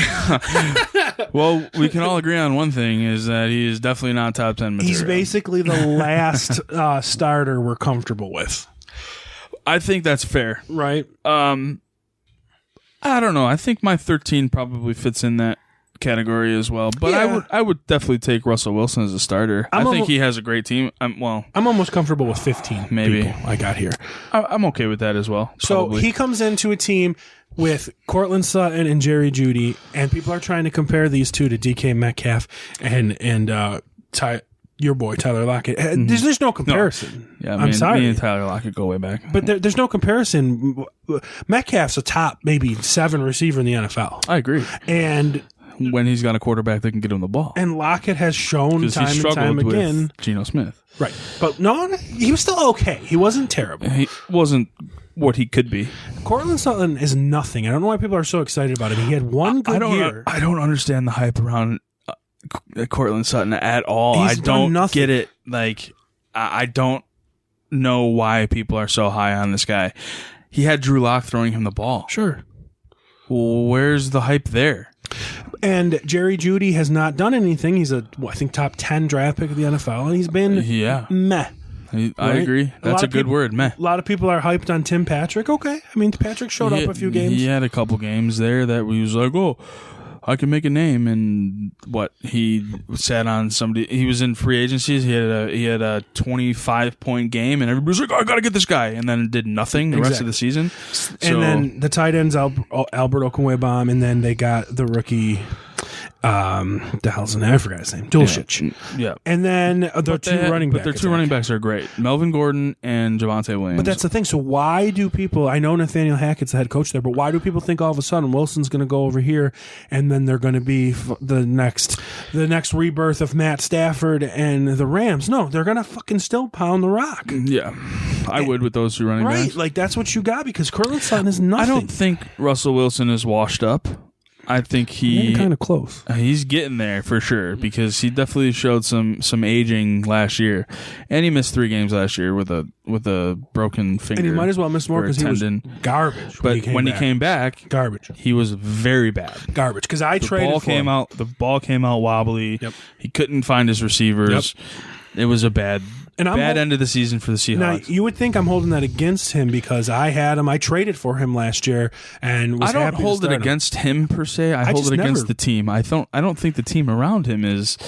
Well, we can all agree on one thing is that he is definitely not top 10 material. He's basically the last starter we're comfortable with. I think that's fair. Right? I don't know. I think my 13 probably fits in that category as well. But Yeah. I would definitely take Russell Wilson as a starter. I think he has a great team. I'm almost comfortable with 15 maybe people I got here. I'm okay with that as well. So probably. he comes into a team with Cortland Sutton and Jerry Jeudy, and people are trying to compare these two to DK Metcalf and your boy Tyler Lockett. There's no comparison. Yeah, I'm sorry. Me and Tyler Lockett go way back. But there's no comparison. Metcalf's a top maybe 7 receiver in the NFL. I agree. And when he's got a quarterback that can get him the ball. And Lockett has shown time and time again. With Geno Smith. Right. But no, he was still okay. He wasn't terrible. He wasn't what he could be. Cortland Sutton is nothing. I don't know why people are so excited about him. He had one good year. I don't understand the hype around Cortland Sutton at all. He's I don't nothing. get it. Like, I don't know why people are so high on this guy. He had Drew Lock throwing him the ball. Sure. Well, where's the hype there? And Jerry Jeudy has not done anything. He's I think top 10 draft pick of the NFL, and he's been meh. I agree. That's a good word, meh. A lot of people are hyped on Tim Patrick. Okay. I mean, Patrick showed up a few games. He had a couple games there that he was like, oh, I can make a name. And he sat on somebody. He was in free agencies. He had a 25-point game, and everybody was like, oh, I got to get this guy. And then did nothing the rest of the season. And then the tight ends, Albert Okwuegbunam, and then they got the rookie. The hell's his name? I forgot his name. Dulcich. Yeah. And then the two running backs. But their two running backs are great. Melvin Gordon and Javonte Williams. But that's the thing. So why do people, I know Nathaniel Hackett's the head coach there, but why do people think all of a sudden Wilson's going to go over here and then they're going to be the next rebirth of Matt Stafford and the Rams? No, they're going to fucking still pound the rock. Yeah. I would with those two running backs. Right. Like that's what you got because Cortland Sutton is nothing. I don't think Russell Wilson is washed up. I think kind of close. He's getting there for sure because he definitely showed some aging last year, and he missed 3 games last year with a broken finger. And he might as well miss more because he was garbage. But when he came back, garbage. He was very bad. Garbage because I traded for him. The ball came out wobbly. Yep. He couldn't find his receivers. Yep. It was a bad end of the season for the Seahawks. Now, you would think I'm holding that against him because I had him. I traded for him last year and was happy to I don't hold it against him per se. I hold it against the team. I don't think the team around him is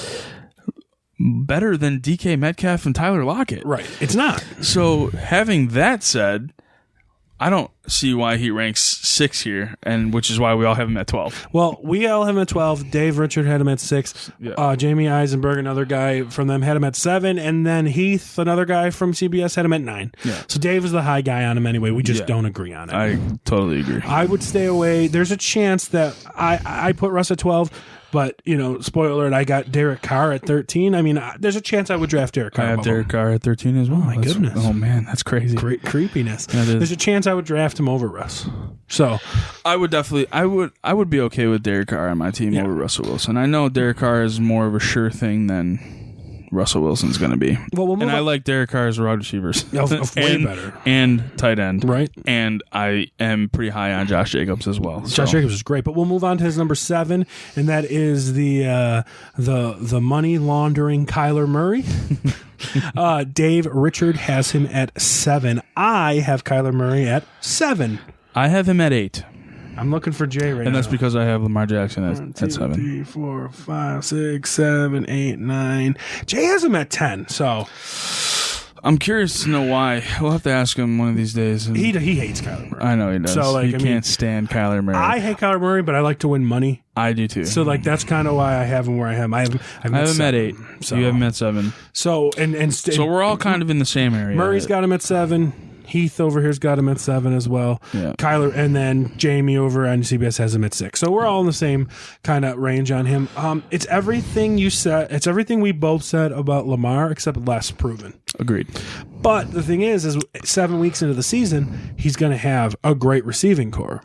better than DK Metcalf and Tyler Lockett. Right. It's not. So having that said, I don't see why he ranks 6 here, and which is why we all have him at 12. Well, we all have him at 12. Dave Richard had him at 6. Yeah. Jamie Eisenberg, another guy from them, had him at 7. And then Heath, another guy from CBS, had him at 9. Yeah. So Dave is the high guy on him anyway. We just don't agree on it. I totally agree. I would stay away. There's a chance that I put Russ at 12. But, spoiler alert, I got Derek Carr at 13. I mean, there's a chance I would draft Derek Carr. I have Derek Carr at 13 as well. Oh, my goodness. Oh, man, that's crazy. Great creepiness. There's a chance I would draft him over Russ. So I would definitely, I would be okay with Derek Carr on my team over Russell Wilson. I know Derek Carr is more of a sure thing than Russell Wilson's going to be. Well, I like Derek Carr's wide receivers. Way better. And tight end. Right. And I am pretty high on Josh Jacobs as well. Josh Jacobs is great. But we'll move on to his number 7, and that is the money laundering Kyler Murray. Dave Richard has him at 7. I have Kyler Murray at 7. I have him at 8. I'm looking for Jay right now. And that's because I have Lamar Jackson at 7. 3, 4, 5, 6, 7, 8, 9. Jay has him at 10. So I'm curious to know why. We'll have to ask him one of these days. He hates Kyler Murray. I know he does. So he can't stand Kyler Murray. I hate Kyler Murray, but I like to win money. I do too. So that's kind of why I have him where I have him. I have him at 8. So you have him at 7. So so we're all kind of in the same area. Murray's got him at 7. Heath over here's got him at 7 as well. Yeah. Kyler, and then Jamie over on CBS has him at 6. So we're all in the same kind of range on him. It's everything you said. It's everything we both said about Lamar, except less proven. Agreed. But the thing is 7 weeks into the season, he's going to have a great receiving core.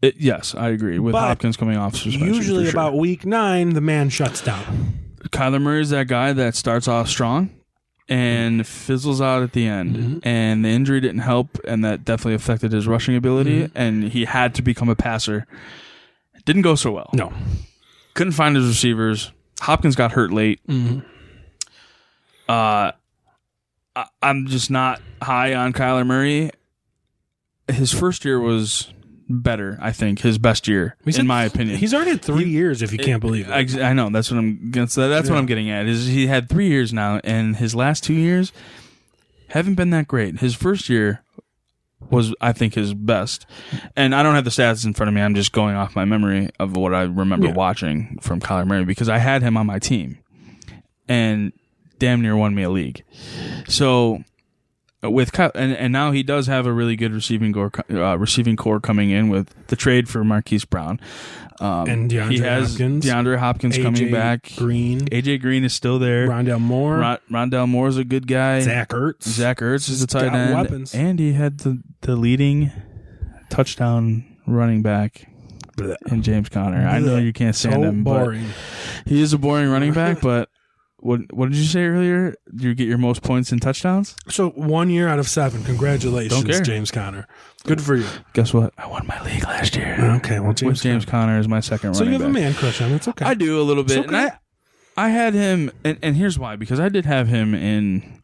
Yes, I agree. With Hopkins coming off suspension. Usually for sure. about week 9, the man shuts down. Kyler Murray is that guy that starts off strong and fizzles out at the end. And the injury didn't help, and that definitely affected his rushing ability, and he had to become a passer. It didn't go so well. No. Couldn't find his receivers. Hopkins got hurt late. I'm just not high on Kyler Murray. His first year was better, I think. His best year, in my opinion. He's already had 3 years, if you can't believe it. I know. That's what I'm what I'm getting at. Is he had 3 years now, and his last 2 years haven't been that great. His first year was, I think, his best. And I don't have the stats in front of me. I'm just going off my memory of what I remember watching from Kyler Murray, because I had him on my team and damn near won me a league. So with Kyle, and now he does have a really good receiving core coming in with the trade for Marquise Brown. And DeAndre Hopkins coming back. AJ Green is still there. Rondell Moore. Rondell Moore is a good guy. Zach Ertz is the tight end. Weapons. And he had the leading touchdown running back in James Conner. I know you can't stand him, boring. But he is a boring running back, but what did you say earlier? You get your most points in touchdowns? So 1 year out of 7. Congratulations, James Conner. Good for you. Guess what? I won my league last year. Okay, well, James Conner is my second running back. So you have a man crush on him. It's okay. I do a little bit. Okay. And I had him, and here's why. Because I did have him in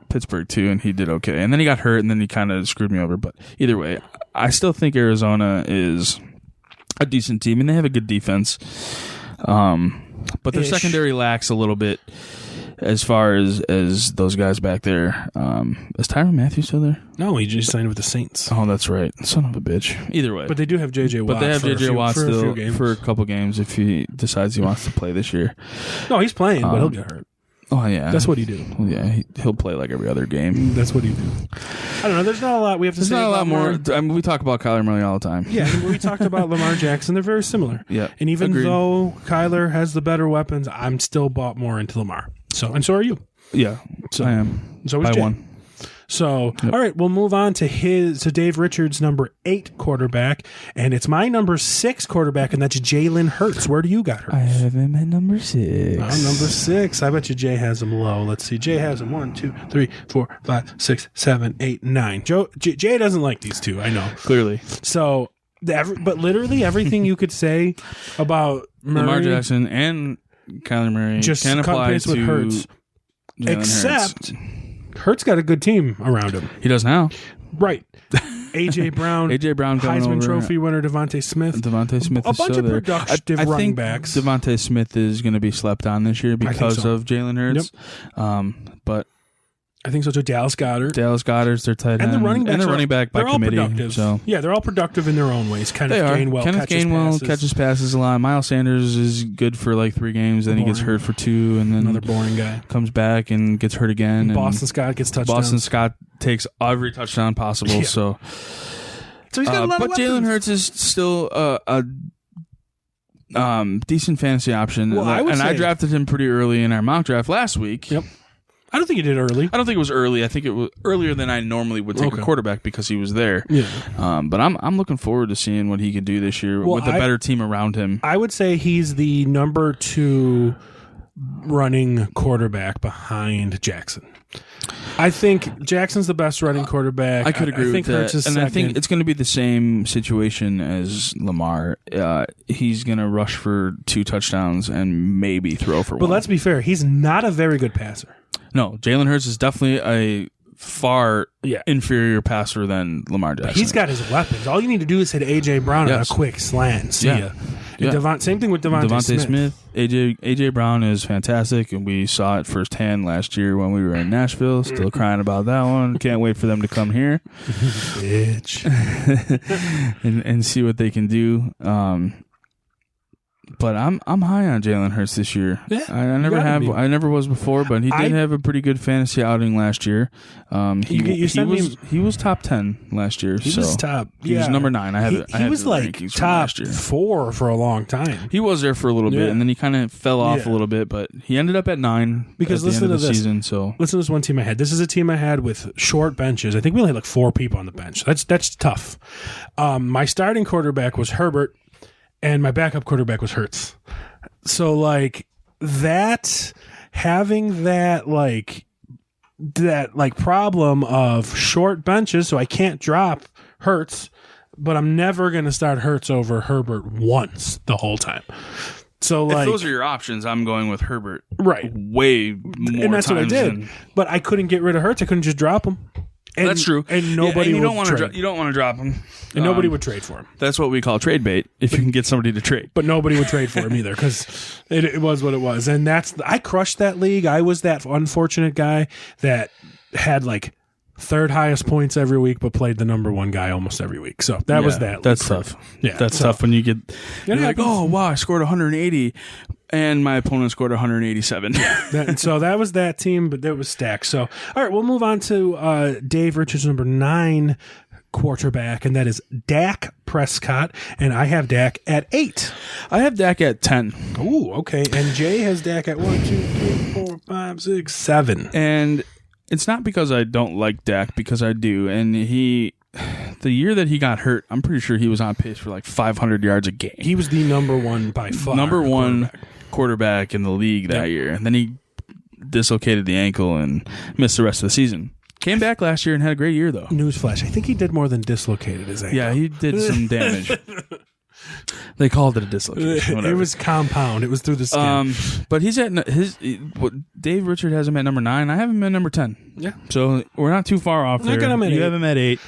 Pittsburgh too, and he did okay. And then he got hurt, and then he kind of screwed me over. But either way, I still think Arizona is a decent team, and they have a good defense. But their secondary lacks a little bit as far as those guys back there. Is Tyrann Mathieu still there? No, he just signed with the Saints. Oh, that's right. Son of a bitch. Either way. But they do have J.J. Watt. But they have J.J. Watt still for for a couple games if he decides he wants to play this year. No, he's playing, but he'll get hurt. Oh, yeah. That's what he do. Well, yeah, he'll play like every other game. That's what he do. I don't know. There's not a lot we have to say. There's not a lot more. Lamar. I mean, we talk about Kyler Murray all the time. Yeah, we talked about Lamar Jackson. They're very similar. Yeah. And even Agreed. though Kyler has the better weapons, I'm still bought more into Lamar. So are you. Yeah, So I am. So is By Jay. one. So, all right, we'll move on to Dave Richards' number 8 quarterback, and it's my number 6 quarterback, and that's Jalen Hurts. Where do you got Hurts? I have him at number 6. Number 6. I bet you Jay has him low. Let's see. Jay has him 1, 2, 3, 4, 5, 6, 7, 8, 9. Jay doesn't like these two. I know. Clearly. So, but literally everything you could say about Murray, Lamar Jackson and Kyler Murray just can cut apply paste to with Hurts. Jalen Except Hurts. Hurts got a good team around him. He does now. Right. A.J. Brown. A.J. Brown coming Heisman over. Trophy winner Devontae Smith. Devontae Smith A is bunch still of there. productive I running think backs. Devontae Smith is going to be slept on this year because so. of Jalen Hurts. But I think so too. Dallas Goedert's their tight end. And the running backs and the running back by they're all committee. productive. So Yeah, they're all productive in their own ways. they are. Kenneth Gainwell catches passes a lot. Miles Sanders is good for like 3 games, then he gets hurt for 2, and then Another boring guy. comes back and gets hurt again. And Boston Scott gets touchdowns. Boston Scott takes every touchdown possible. Yeah. So So he's got a lot but of Jalen weapons. Hurts is still a decent fantasy option. Well, I would I say- drafted him pretty early in our mock draft last week. Yep. I don't think he did early. I don't think it was early. I think it was earlier than I normally would take Okay. a quarterback because he was there. Yeah. But I'm looking forward to seeing what he can do this year with a better team around him. I would say he's the number 2 running quarterback behind Jackson. I think Jackson's the best running quarterback. I could agree I think with Hurts that. is And second. I think it's going to be the same situation as Lamar. He's going to rush for 2 touchdowns and maybe throw for 1. But let's be fair. He's not a very good passer. No, Jalen Hurts is definitely a far inferior passer than Lamar Jackson. He's got his weapons. All you need to do is hit A.J. Brown on a quick slant. See ya. Yeah. And same thing with Devontae Smith. AJ Brown is fantastic, and we saw it firsthand last year when we were in Nashville. Still crying about that one. Can't wait for them to come here, Bitch. and see what they can do. But I'm high on Jalen Hurts this year. Yeah, I never gotta have. be. I never was before, but he did have a pretty good fantasy outing last year. He was top 10 last year. He was top. He was number 9. He was like top 4 for a long time. He was there for a little bit, Yeah. and then he kind of fell off a little bit. But he ended up at 9 because at the end of the this. season. So listen to this one team I had. This is a team I had with short benches. I think we only had like 4 people on the bench. That's tough. My starting quarterback was Herbert, and my backup quarterback was Hurts. So like that, having that problem of short benches, so I can't drop Hurts, but I'm never going to start Hurts over Herbert once the whole time. So like, if those are your options, I'm going with Herbert. Right. Way more and that's what I times did. than- But I couldn't get rid of Hurts. I couldn't just drop him. And, That's true. And nobody you don't would want trade. to. You don't want to drop him. And nobody would trade for him. That's what we call trade bait. If you can get somebody to trade. But nobody would trade for him either because it was what it was. And I crushed that league. I was that unfortunate guy that had like third highest points every week, but played the number 1 guy almost every week. So that was that. That's league. tough. Yeah, that's so- tough when you get. You're like, happens. oh wow, I scored 180, and my opponent scored 187. So that was that team, but it was stacked. So all right, we'll move on to Dave Richards' number 9 quarterback, and that is Dak Prescott, and I have Dak at 8. I have Dak at 10, Ooh, okay. And Jay has Dak at 1, 2, 3, 4, 5, 6, 7. and it's not because I don't like Dak, because I do. And the year that he got hurt, I'm pretty sure he was on pace for like 500 yards a game. He was the number 1 by far. Number 1 quarterback in the league that year. And then he dislocated the ankle and missed the rest of the season. Came back last year and had a great year, though. Newsflash. I think he did more than dislocated his ankle. Yeah, he did some damage. They called it a dislocation. It Whatever. was compound. It was through the skin. But he's at Dave Richard has him at number 9. I have him at number 10. Yeah. So we're not too far off there. I got him at you 8. have him at 8.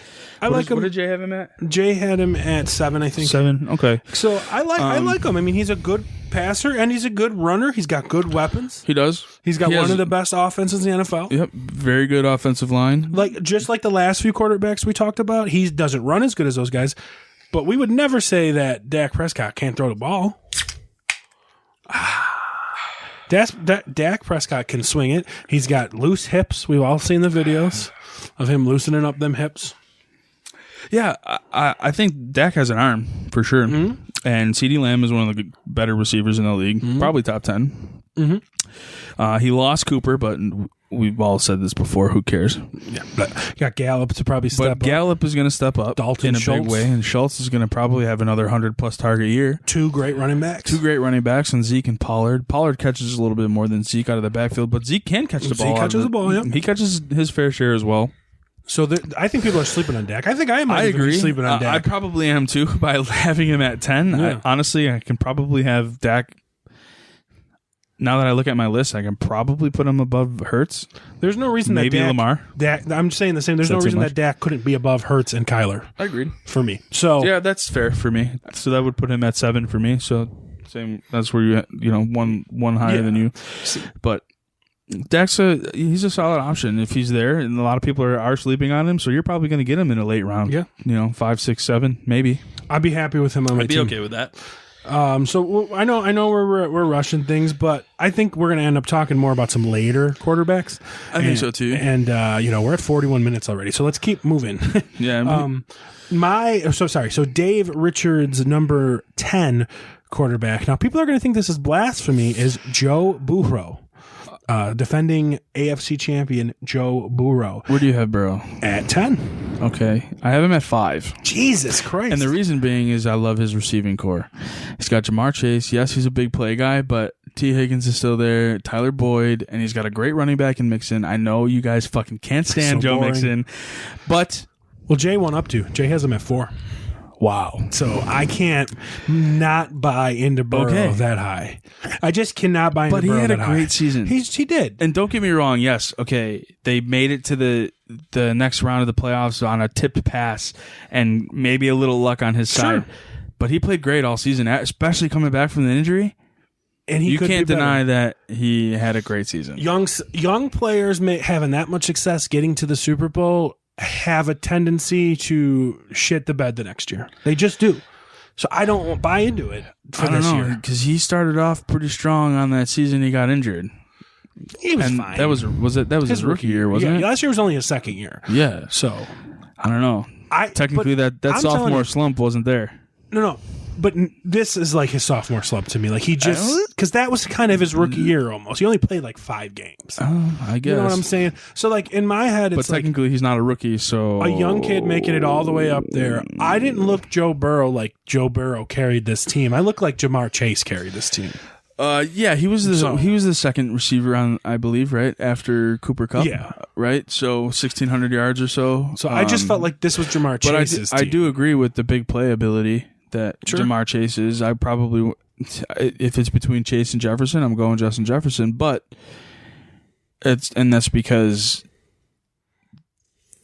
I like him. What did Jay have him at? Jay had him at 7, I think. 7. Okay. So I like him. I mean, he's a good passer and he's a good runner. He's got good weapons. He does. He's got one of the best offenses in the NFL. Yep. Very good offensive line. Just like the last few quarterbacks we talked about, he doesn't run as good as those guys. But we would never say that Dak Prescott can't throw the ball. Dak Prescott can swing it. He's got loose hips. We've all seen the videos of him loosening up them hips. Yeah, I think Dak has an arm for sure. Mm-hmm. And CeeDee Lamb is one of the better receivers in the league. Mm-hmm. Probably top 10. Mm-hmm. He lost Cooper, but we've all said this before. Who cares? Yeah, but you got Gallup to probably step up. But Gallup is going to step up Dalton in a Schultz. big way, and Schultz is going to probably have another 100-plus target year. 2 great running backs. 2 great running backs, and Zeke and Pollard. Pollard catches a little bit more than Zeke out of the backfield, but Zeke can catch the ball. Zeke catches the ball, yeah. He catches his fair share as well. So I think people are sleeping on Dak. I think I might I even be agree. sleeping on Dak. I probably am too by having him at 10. Yeah. Honestly, I can probably have Dak. Now that I look at my list, I can probably put him above Hurts. There's no reason Maybe that Lamar. I'm just saying the same. There's no Is that too reason much? that Dak couldn't be above Hurts and Kyler I agreed. for me. So Yeah, that's fair for me. So that would put him at 7 for me. So same. That's where you one higher Yeah. than you. But Dak's he's a solid option if he's there, and a lot of people are sleeping on him. So you're probably going to get him in a late round. Yeah. 5, 6, 7, maybe. I'd be happy with him on my I'd be team. okay with that. So I know we're rushing things, but I think we're going to end up talking more about some later quarterbacks. I think so, too. And we're at 41 minutes already, so let's keep moving. Yeah. So Dave Richards' number 10 quarterback. Now people are going to think this is blasphemy. Is Joe Burrow, defending AFC champion Joe Burrow Where do you have Burrow? at 10? Okay. I have him at 5. Jesus Christ! And the reason being is I love his receiving core. He's got Jamar Chase. Yes, he's a big play guy, but T. Higgins is still there. Tyler Boyd, and he's got a great running back in Mixon. I know you guys fucking can't stand So Joe boring. Mixon, but well, Jay went up to. Jay has him at 4. wow. So I can't not buy into Burrow Okay. that high. I just cannot buy into But he Burrow had a that great high. season. He did. And don't get me wrong. Yes, okay, they made it to the next round of the playoffs on a tipped pass and maybe a little luck on his side. But he played great all season, especially coming back from the injury. And he You could can't be better. deny that he had a great season. Young players having that much success getting to the Super Bowl have a tendency to shit the bed the next year. They just do. So I don't buy into it for I don't this know, year. because he started off pretty strong on that season. He got injured. He was And fine. that was his rookie year, wasn't it? Last year was only his second year. Yeah. So I don't know. Technically, that I'm telling sophomore you- slump wasn't there. No. But this is like his sophomore slump to me. Like he just because that was kind of his rookie year almost. He only played like 5 games. I guess. You know what I'm saying? So like in my head, But it's like technically, he's not a rookie, so a young kid making it all the way up there. I didn't look Joe Burrow like Joe Burrow carried this team. I look like Jamar Chase carried this team. Yeah, he was the second receiver on, I believe, right after Cooper Kupp. Yeah. Right. So 1,600 yards or so. So I just felt like this was Jamar But Chase's team. I do agree with the big play ability that Jamar Chase is. I probably, if it's between Chase and Jefferson, I'm going Justin Jefferson. But that's because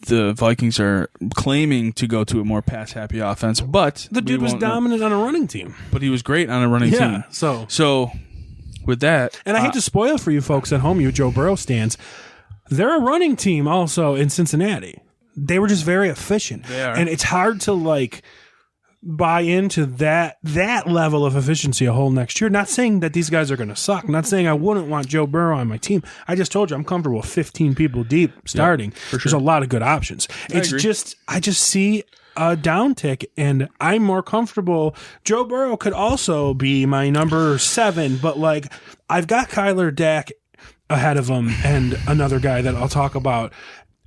the Vikings are claiming to go to a more pass happy offense. But The dude was dominant on a running team. But he was great on a running team. So with that, and I hate to spoil for you folks at home, you Joe Burrow stands. They're a running team also in Cincinnati. They were just very efficient. They are. And it's hard to like buy into that level of efficiency a whole next year. Not saying that these guys are going to suck. Not saying I wouldn't want Joe Burrow on my team. I just told you I'm comfortable with 15 people deep starting. There's a lot of good options. I just see a downtick, and I'm more comfortable. Joe Burrow could also be my number 7, but like I've got Kyler Dak ahead of him and another guy that I'll talk about.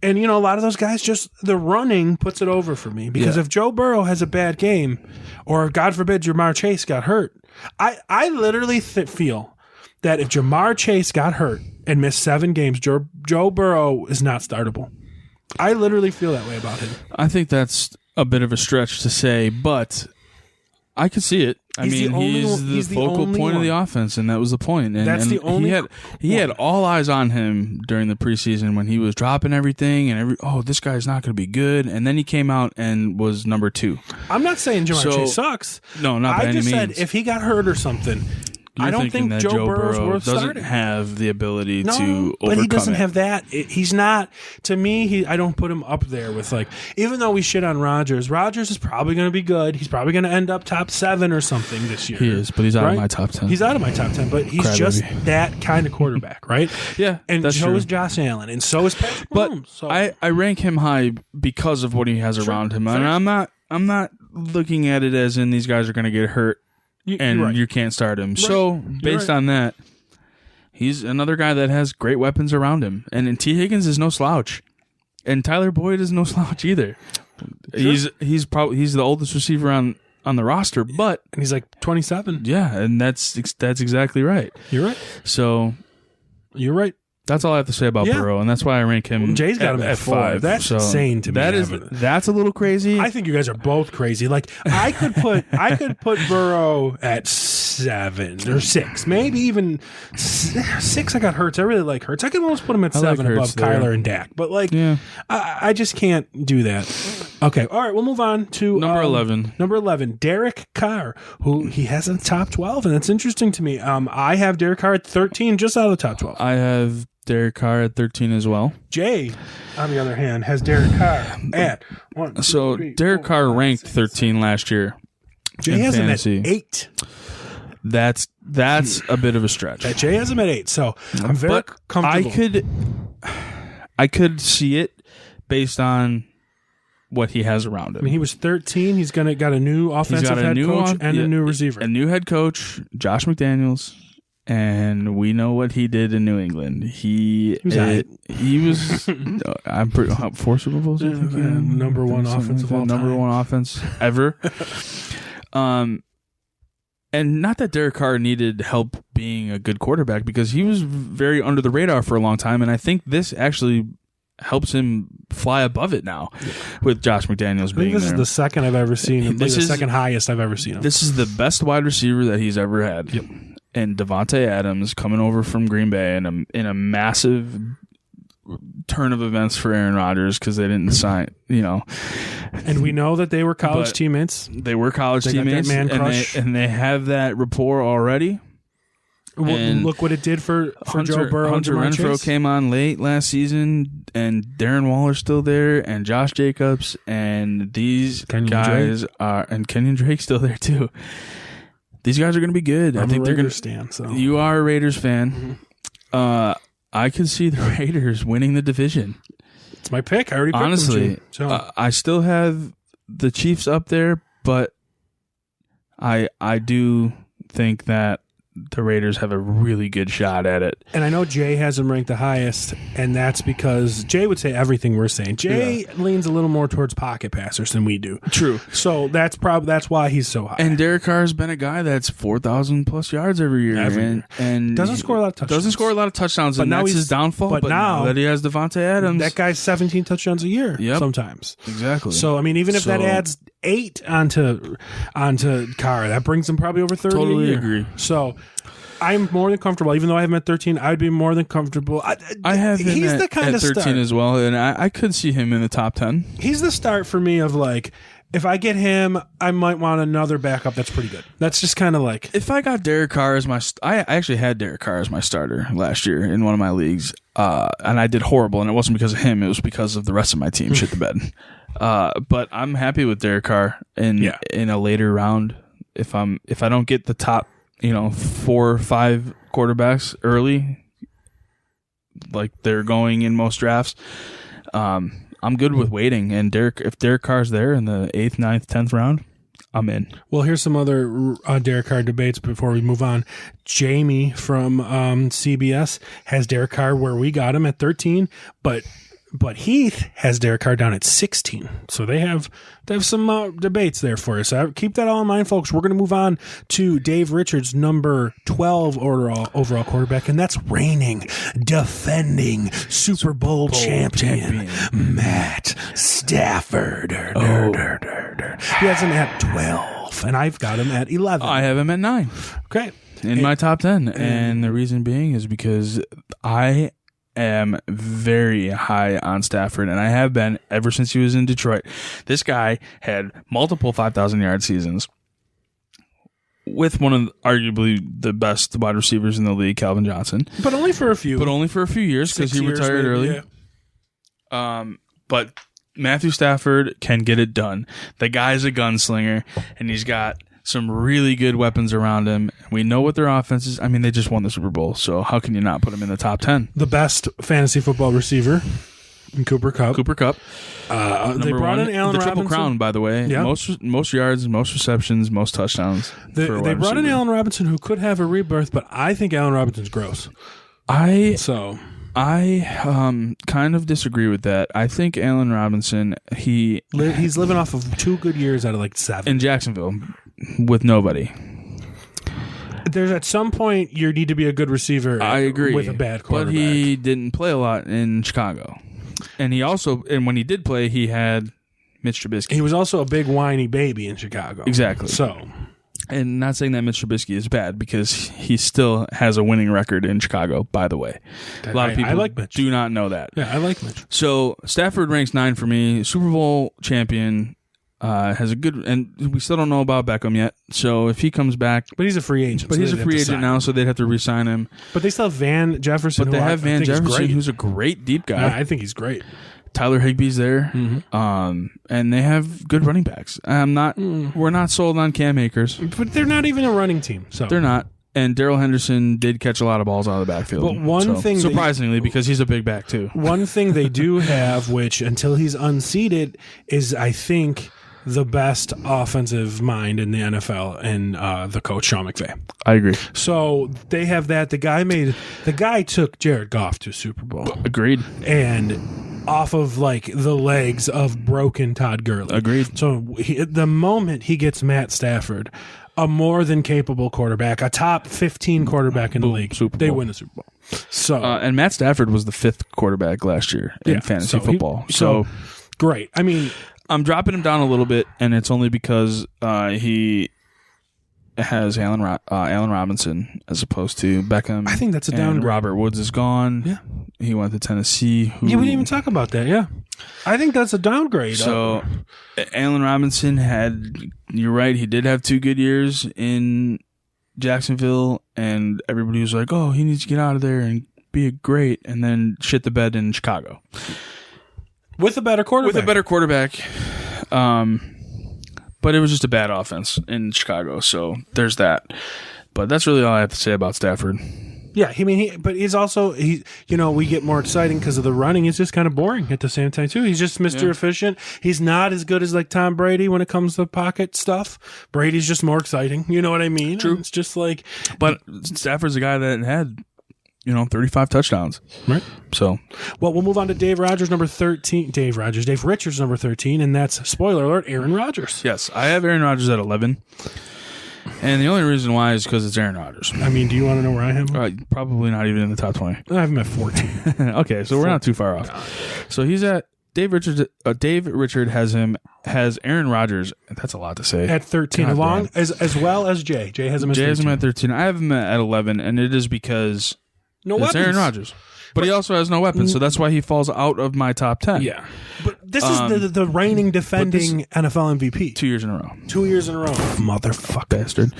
And, you know, a lot of those guys, just the running puts it over for me. Because if Joe Burrow has a bad game, or God forbid Jamar Chase got hurt, I literally feel that if Jamar Chase got hurt and missed 7 games, Joe Burrow is not startable. I literally feel that way about him. I think that's a bit of a stretch to say, but I could see it. He's the focal point of the offense, and that was the point. And, That's the only. He had all eyes on him during the preseason when he was dropping everything and this guy's not going to be good. And then he came out and was number 2. I'm not saying Jamar Chase sucks. No, not by any means. I just said if he got hurt or something. I don't think that Joe Burrow's worth doesn't starting. have the ability to overcome but he doesn't it. have that. He's not. To me, I don't put him up there with like. Even though we shit on Rodgers is probably going to be good. He's probably going to end up top 7 or something this year. He is, but he's out of my top 10. He's out of my top 10, but he's just that kind of quarterback, right? Yeah, and that's so true. is Josh Allen, and so is Patrick Mahomes. So. I rank him high because of what he has around him, and I'm not looking at it as in these guys are going to get hurt. You can't start him. Right. So, based on that, he's another guy that has great weapons around him. And T. Higgins is no slouch. And Tyler Boyd is no slouch either. Sure. He's the oldest receiver on the roster, but and he's like 27. Yeah, and that's exactly right. You're right. So, you're right. That's all I have to say about Burrow, and that's why I rank him. Well, Jay's got him at 5. That's insane to me. That's a little crazy. I think you guys are both crazy. Like I could put Burrow at 7 or 6, maybe even 6. I got Hurts. I really like Hurts. I can almost put him at 7 above Kyler and Dak. But like, I just can't do that. Okay, all right. We'll move on to number 11. Number 11, Derek Carr, who he has in the top 12, and that's interesting to me. I have Derek Carr at 13, just out of the top 12. I have Derek Carr at 13 as well. Jay, on the other hand, has Derek Carr at 1, 2, So 3, Derek 4, Carr 5, ranked 6, 13 last year. Jay has fantasy. him at 8. That's a bit of a stretch. Jay has him at 8, so I'm very comfortable. I could see it based on what he has around him. I mean, he was 13. He's got a new offensive head coach and a new receiver. A new head coach, Josh McDaniels. And we know what he did in New England. He was I'm pretty 4 Super Bowls. Number 1 offense of all time. Number 1 offense ever. And not that Derek Carr needed help being a good quarterback, because he was very under the radar for a long time, and I think this actually helps him fly above it now with Josh McDaniels being there. This is the second I've ever seen him. This is the second highest I've ever seen him. This is the best wide receiver that he's ever had. Yep. And Devontae Adams coming over from Green Bay in a massive turn of events for Aaron Rodgers, because they didn't sign, And we know that they were college teammates. They were college teammates, got that man crush. and they have that rapport already. And look what it did for Joe Burrow. Hunter and Jamar Renfro Chase. came on late last season, and Darren Waller's still there, and Josh Jacobs, and these guys are, and Kenyon Drake's still there too. These guys are going to be good. I think they're going to stand. So you are a Raiders fan. I could see the Raiders winning the division. it's my pick. I already picked Honestly, them, so. I still have the Chiefs up there, but I do think that the Raiders have a really good shot at it. And I know Jay has them ranked the highest, and that's because Jay would say everything we're saying. Jay leans a little more towards pocket passers than we do. True. So that's why he's so high. And Derek Carr's been a guy that's 4,000 plus yards every year. And doesn't score a lot of touchdowns. Doesn't score a lot of touchdowns, and that's his downfall. But now that he has Devontae Adams. That guy's 17 touchdowns a year sometimes. Exactly. So, I mean, even if that adds 8 onto Carr, that brings him probably over 30 Totally a year. agree. So I'm more than comfortable. Even though I have him at 13, I'd be more than comfortable. I have him he's at, the kind at of 13 start. as well, and I could see him in the top 10. He's the start for me of like, if I get him, I might want another backup that's pretty good. That's just kind of like... If I got Derek Carr as my... I actually had Derek Carr as my starter last year in one of my leagues, and I did horrible, and it wasn't because of him. It was because of the rest of my team shit the bed. But I'm happy with Derek Carr in a later round. If I don't get the top, 4 or 5 quarterbacks early, like they're going in most drafts, I'm good with waiting. And if Derek Carr's there in the 8th, 9th, 10th round, I'm in. Well, here's some other Derek Carr debates before we move on. Jamie from CBS has Derek Carr where we got him at 13, but Heath has Derek Carr down at 16. So they have some debates there for us. So keep that all in mind, folks. We're going to move on to Dave Richards' number 12 overall quarterback, and that's reigning, defending Super Bowl champion Matt Stafford. He has him at 12, and I've got him at 11. I have him at 9. Okay. In my top 10. And the reason being is because I am very high on Stafford, and I have been ever since he was in Detroit. This guy had multiple 5,000-yard seasons with one of arguably the best wide receivers in the league, Calvin Johnson. But only for a few. Years because he retired early. Yeah. But Matthew Stafford can get it done. The guy's a gunslinger, and he's got some really good weapons around him. We know what their offense is. I mean, they just won the Super Bowl, so how can you not put him in the top 10? The best fantasy football receiver, Cooper Kupp. They brought in Allen Robinson. The Triple Crown, by the way. Yeah. Most yards, most receptions, most touchdowns. They brought in Allen Robinson, who could have a rebirth, but I think Allen Robinson's gross. I kind of disagree with that. I think Allen Robinson, he's living off of 2 good years out of like 7 in Jacksonville with nobody. There's at some point you need to be a good receiver. I agree with a bad quarterback. But he didn't play a lot in Chicago, and when he did play, he had Mitch Trubisky. He was also a big whiny baby in Chicago. Exactly. So. And not saying that Mitch Trubisky is bad, because he still has a winning record in Chicago, by the way. A lot of people do not know that. Yeah, I like Mitch. So Stafford ranks 9 for me. Super Bowl champion, has a good, and we still don't know about Beckham yet. So if he comes back. But he's a free agent. But he's a free agent now, so they'd have to re-sign him. But they still have Van Jefferson. But they have Van Jefferson, who's a great deep guy. I think he's great. Tyler Higbee's there, and they have good running backs. We're not sold on Cam Akers, but they're not even a running team, so they're not. And Darrell Henderson did catch a lot of balls out of the backfield. But one thing, surprisingly, because he's a big back too. One thing they do have, which until he's unseated, is I think the best offensive mind in the NFL, and the coach Sean McVay. I agree. So they have that. The guy took Jared Goff to Super Bowl. Agreed. And off of like the legs of broken Todd Gurley. Agreed. So the moment he gets Matt Stafford, a more than capable quarterback, a top 15 quarterback in the league, they win the Super Bowl. So and Matt Stafford was the 5th quarterback last year in fantasy football. So great. I mean, I'm dropping him down a little bit, and it's only because he has Allen Robinson as opposed to Beckham. I think that's a downgrade. Robert Woods is gone. Yeah. He went to Tennessee. We didn't even talk about that. Yeah. I think that's a downgrade. So Allen Robinson you're right, he did have 2 good years in Jacksonville, and everybody was like, "Oh, he needs to get out of there and be great," and then shit the bed in Chicago with a better quarterback. But it was just a bad offense in Chicago, so there's that. But that's really all I have to say about Stafford. Yeah, but he's also we get more exciting because of the running. It's just kind of boring at the same time too. He's just Mr. Efficient. He's not as good as like Tom Brady when it comes to pocket stuff. Brady's just more exciting. You know what I mean? True. And it's just like, but Stafford's a guy that had 35 touchdowns. Right. So, well, we'll move on to Dave Richards, number 13, and that's, spoiler alert, Aaron Rodgers. Yes, I have Aaron Rodgers at 11. And the only reason why is because it's Aaron Rodgers. I mean, do you want to know where I have him? Probably not even in the top 20. I have him at 14. Okay, so we're not too far off. So he's at Dave Richard has Aaron Rodgers. That's a lot to say. At 13, as well as Jay. Jay has him at 13. I have him at 11, and it is because it's Aaron Rodgers. But he also has no weapons, so that's why he falls out of my top 10. Yeah. But this is the reigning, defending NFL MVP. 2 years in a row. 2 years in a row. Motherfucker. Bastard.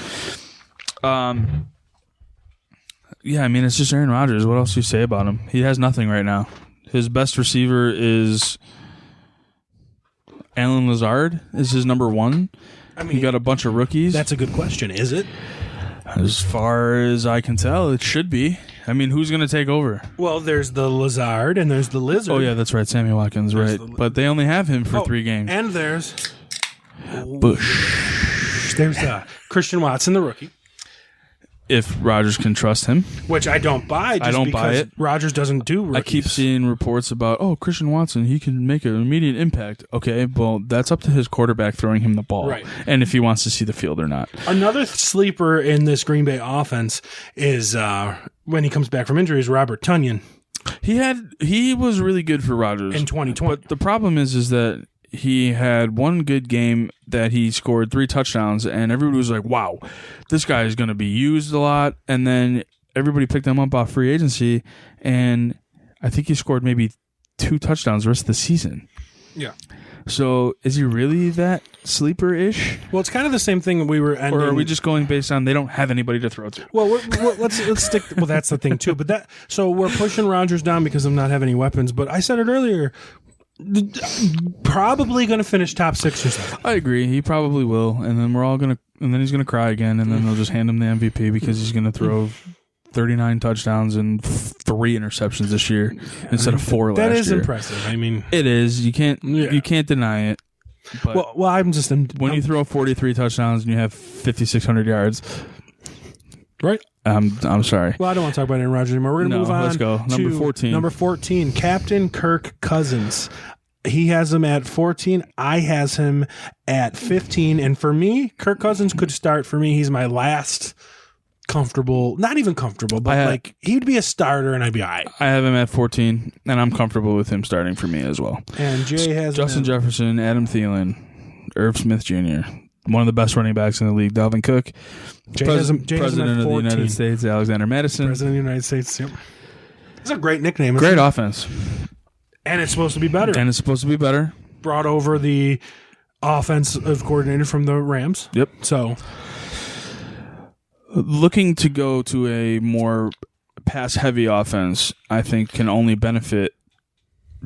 Yeah, I mean, it's just Aaron Rodgers. What else do you say about him? He has nothing right now. His best receiver is Allen Lazard, is his number one. I mean, he got a bunch of rookies. That's a good question. Is it? As far as I can tell, it should be. I mean, who's going to take over? Well, there's the Lazard and there's the Lizard. Oh, yeah, that's right. Sammy Watkins, right. But they only have him for 3 games. And there's Bush. There's Christian Watson, the rookie. If Rodgers can trust him. Which I don't buy. I don't buy it. Rodgers doesn't do rookies. I keep seeing reports about, Christian Watson, he can make an immediate impact. Okay, well, that's up to his quarterback throwing him the ball. Right. And if he wants to see the field or not. Another sleeper in this Green Bay offense is, when he comes back from injury, is Robert Tonyan. He was really good for Rodgers. In 2020. But the problem is that he had one good game that he scored 3 touchdowns, and everybody was like, wow, this guy is going to be used a lot. And then everybody picked him up off free agency, and I think he scored maybe 2 touchdowns the rest of the season. Yeah. So is he really that sleeper-ish? Well, it's kind of the same thing we were ending. Or are we just going based on they don't have anybody to throw to? Well, let's stick. Well, that's the thing, too. But so we're pushing Rodgers down because of not having any weapons. But I said it earlier, probably going to finish top 6 or 7. I agree. He probably will, and then he's gonna cry again, and then they'll just hand him the MVP because he's gonna throw 39 touchdowns and 3 interceptions this year instead of 4 last year. That is impressive. I mean, it is. You can't deny it. But well, I'm just when you throw 43 touchdowns and you have 5,600 yards, right? I'm sorry. Well, I don't want to talk about Aaron Rodgers anymore. We're going to move on. Let's go. Number 14. Number 14, Captain Kirk Cousins. He has him at 14. I has him at 15. And for me, Kirk Cousins could start for me. He's my last comfortable, not even comfortable, but he'd be a starter and I'd be all right. I have him at 14, and I'm comfortable with him starting for me as well. And Jay has Justin Jefferson, Adam Thielen, Irv Smith Jr., one of the best running backs in the league, Dalvin Cook, President of the United States, Alexander Madison. President of the United States, yep. It's a great nickname. Great offense. And it's supposed to be better. Brought over the offensive coordinator from the Rams. Yep. So, looking to go to a more pass-heavy offense, I think can only benefit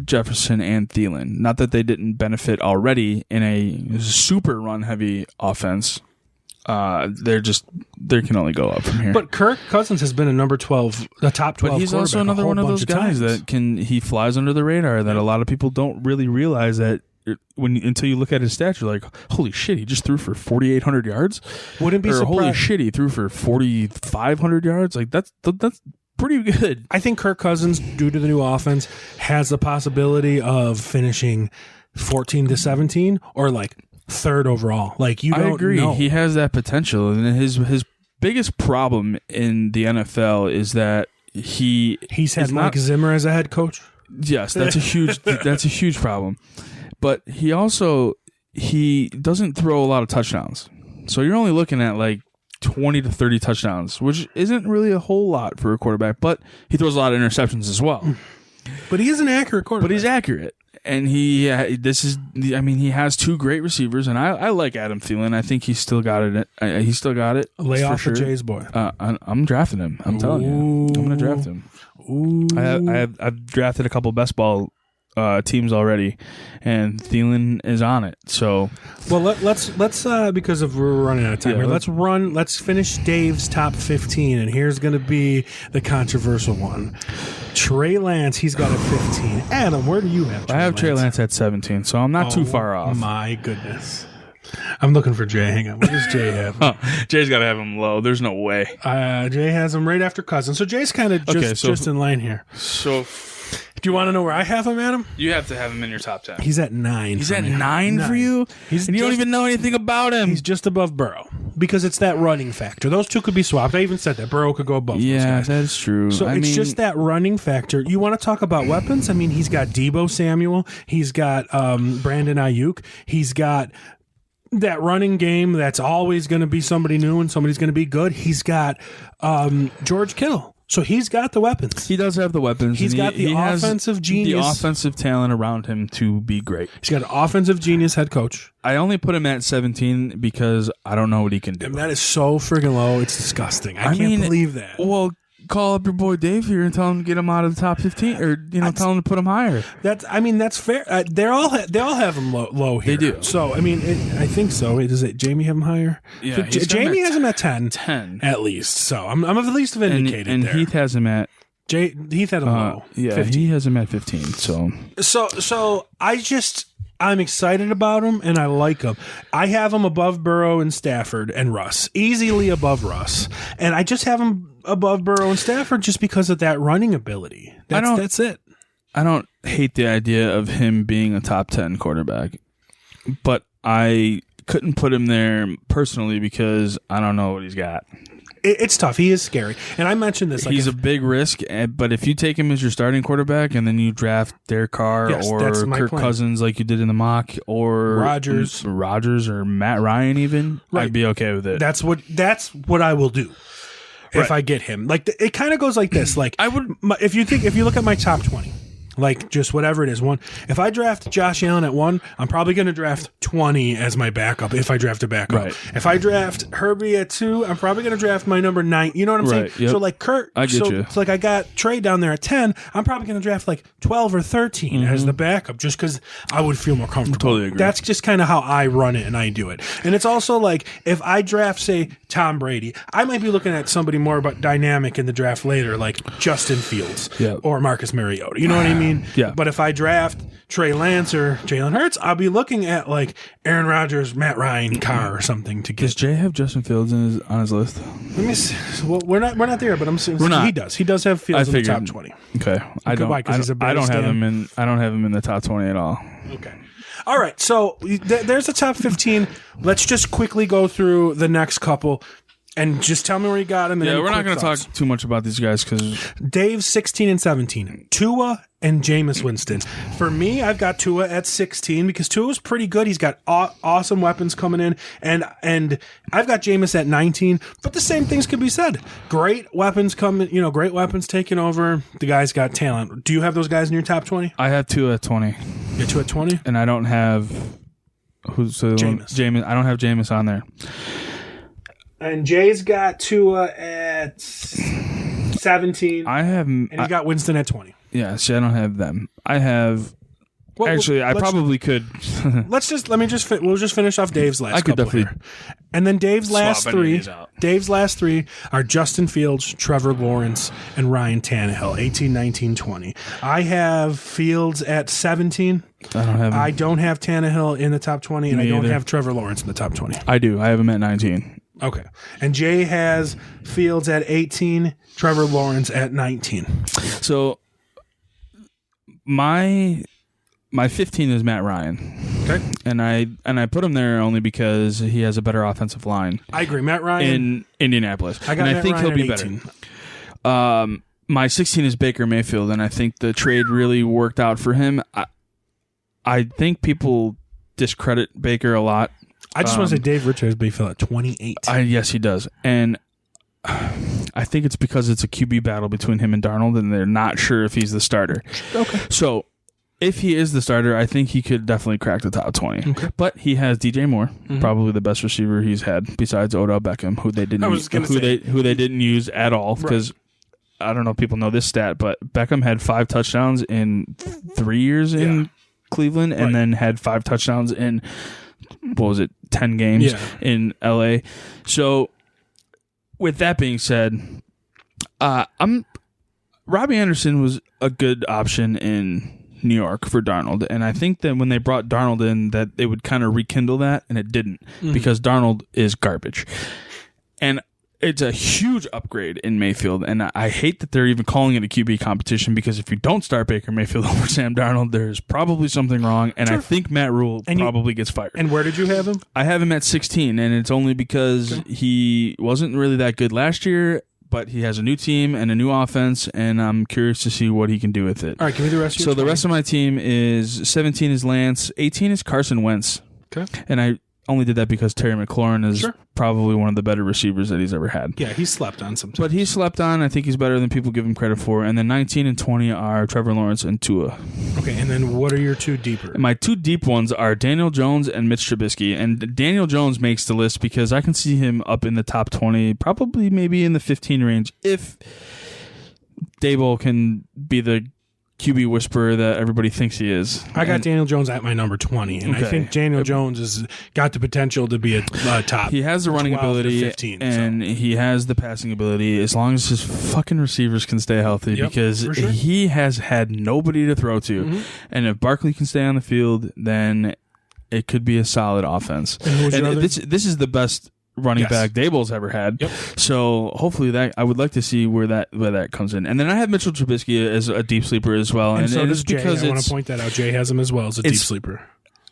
Jefferson and Thielen. Not that they didn't benefit already in a super run-heavy offense. They can only go up from here. But Kirk Cousins has been a number 12, the top 12. But he's also another one of those guys that he flies under the radar. That a lot of people don't really realize that until you look at his stats, you're like, holy shit, he just threw for 4,800 yards. Wouldn't be surprised. Holy shit, he threw for 4,500 yards. Like that's pretty good. I think Kirk Cousins, due to the new offense, has the possibility of finishing 14 to 17 or like 3rd overall. Like I agree. know. He has that potential, and his biggest problem in the NFL is that he's had Mike Zimmer as a head coach. Yes, that's a huge problem. But he doesn't throw a lot of touchdowns. So you're only looking at like 20 to 30 touchdowns, which isn't really a whole lot for a quarterback, but he throws a lot of interceptions as well. But he is an accurate quarterback. But he's accurate. And he has two great receivers, and I like Adam Thielen. I think he's still got it. He's still got it. Lay for off sure. of Jay's boy. I'm drafting him. I'm telling you, I'm going to draft him. Ooh. I've drafted a couple best ball teams already, and Thielen is on it. So, well, let's because we're running out of time Yeah, here. Let's finish Dave's top 15, and here's going to be the controversial one. Trey Lance, he's got a 15. Adam, where do you have? I have Trey Lance at 17, so I'm not too far off. My goodness. I'm looking for Jay. Hang on. What does Jay have? Jay's got to have him low. There's no way. Jay has him right after Cousins. So Jay's kind of just in line here. So, do you want to know where I have him, Adam? you have to have him in your top 10. He's at 9. He's at 9 for you? And you don't even know anything about him. He's just above Burrow because it's that running factor. Those two could be swapped. I even said that Burrow could go above those Yeah, guys. that is true. So it's just that running factor. You want to talk about weapons? I mean, he's got Deebo Samuel. He's got Brandon Ayuk. He's got that running game that's always going to be somebody new and somebody's going to be good. He's got George Kittle. So he's got the weapons. He does have the weapons. He's got the offensive genius. The offensive talent around him to be great. He's got an offensive genius head coach. I only put him at 17 because I don't know what he can do. And that is so friggin' low. It's disgusting. I can't believe that. Well, call up your boy Dave here and tell him to get him out of the top 15, or tell him to put him higher. That's fair. They all have him low here. They do. So I mean, I think so. Does it Jamie have him higher? Yeah, Jamie has him at 10. 10 at least. So I'm at least vindicated and there. Heath has him at Heath had him low. Yeah, 15. he has him at 15. So I'm excited about him and I like him. I have him above Burrow and Stafford and Russ, easily above Russ, and I just have him above Burrow and Stafford just because of that running ability. That's it. I don't hate the idea of him being a top 10 quarterback, but I couldn't put him there personally because I don't know what he's got. It's tough. He is scary. And I mentioned this. He's a big risk, but if you take him as your starting quarterback and then you draft Derek Carr or Kirk Cousins like you did in the mock or Rodgers or Matt Ryan even, I'd be okay with it. That's what I will do if I get him. Like it kind of goes like this. Like I would if you look at my top 20. Like just whatever it is. If I draft Josh Allen at 1, I'm probably going to draft 20 as my backup if I draft a backup. Right. If I draft Herbie at 2, I'm probably going to draft my number 9. You know what I'm saying? Yep. So like Kurt, I get you. So like I got Trey down there at 10. I'm probably going to draft like 12 or 13 as the backup just because I would feel more comfortable. Totally agree. That's just kind of how I run it and I do it. And it's also like if I draft, say, Tom Brady, I might be looking at somebody more about dynamic in the draft later, like Justin Fields or Marcus Mariota. You know what I mean? Yeah. But if I draft Trey Lance or Jalen Hurts, I'll be looking at like Aaron Rodgers, Matt Ryan, Carr or something to get. Does Jay have Justin Fields on his list? Let me see. Well, we're not there, but I'm saying not. He does. He does have Fields in the top 20. Okay, I don't have him in. I don't have him in the top 20 at all. Okay. All right. So there's the top 15. Let's just quickly go through the next couple. And just tell me where you got him. Yeah, we're not going to talk too much about these guys because Dave's 16 and 17. Tua and Jameis Winston. For me, I've got Tua at 16 because Tua's pretty good. He's got awesome weapons coming in, and I've got Jameis at 19. But the same things could be said. Great weapons coming. Great weapons taking over. The guy's got talent. Do you have those guys in your top 20? I have Tua at 20. You're Tua at 20, and I don't have Jameis. I don't have Jameis on there. And Jay's got Tua at 17. I have, and you got Winston at 20. Yeah, see, I don't have them. I have. I probably could. We'll just finish off Dave's last. I could couple definitely. Here. And then Dave's last three. Dave's last three are Justin Fields, Trevor Lawrence, and Ryan Tannehill. 18, 19, 20. I have Fields at 17. I don't have Tannehill in the top 20, and I don't have Trevor Lawrence in the top 20. I do. I have him at 19. Okay. And Jay has Fields at 18, Trevor Lawrence at 19. So my 15 is Matt Ryan. Okay. And I put him there only because he has a better offensive line. I agree. Matt Ryan in Indianapolis. I think he'll be better. My 16 is Baker Mayfield, and I think the trade really worked out for him. I think people discredit Baker a lot. I just want to say Dave Rich has Mayfield at 28. Yes, he does. And I think it's because it's a QB battle between him and Darnold, and they're not sure if he's the starter. Okay. So if he is the starter, I think he could definitely crack the top 20. Okay. But he has DJ Moore, probably the best receiver he's had besides Odell Beckham, who they didn't who they didn't use at all because I don't know if people know this stat, but Beckham had 5 touchdowns in 3 years in Cleveland, and then had 5 touchdowns in 10 games in LA. So with that being said, Robbie Anderson was a good option in New York for Darnold, and I think that when they brought Darnold in, that they would kind of rekindle that, and it didn't because Darnold is garbage, and it's a huge upgrade in Mayfield. And I hate that they're even calling it a QB competition because if you don't start Baker Mayfield over Sam Darnold, there's probably something wrong, and I think Matt Rule probably gets fired. And where did you have him? I have him at 16, and it's only because he wasn't really that good last year. But he has a new team and a new offense, and I'm curious to see what he can do with it. All right, give me the rest of your So the rest of my team is 17 is Lance, 18 is Carson Wentz. Okay. And I only did that because Terry McLaurin is probably one of the better receivers that he's ever had. Yeah, he's slept on sometimes. But he slept on. I think he's better than people give him credit for. And then 19 and 20 are Trevor Lawrence and Tua. Okay, and then what are your 2 deeper? And my 2 deep ones are Daniel Jones and Mitch Trubisky. And Daniel Jones makes the list because I can see him up in the top 20, probably maybe in the 15 range, if Daboll can be the QB whisperer that everybody thinks he is. I got Daniel Jones at my number 20, and I think Daniel Jones has got the potential to be a top. He has the running 12 ability, to 15, and he has the passing ability as long as his fucking receivers can stay healthy because he has had nobody to throw to. And if Barkley can stay on the field, then it could be a solid offense. And this is the best running back Daboll's ever had. So hopefully that I would like to see where that comes in. And then I have Mitchell Trubisky as a deep sleeper as well. And so does Jay. Because I want to point that out. Jay has him as well as a deep sleeper.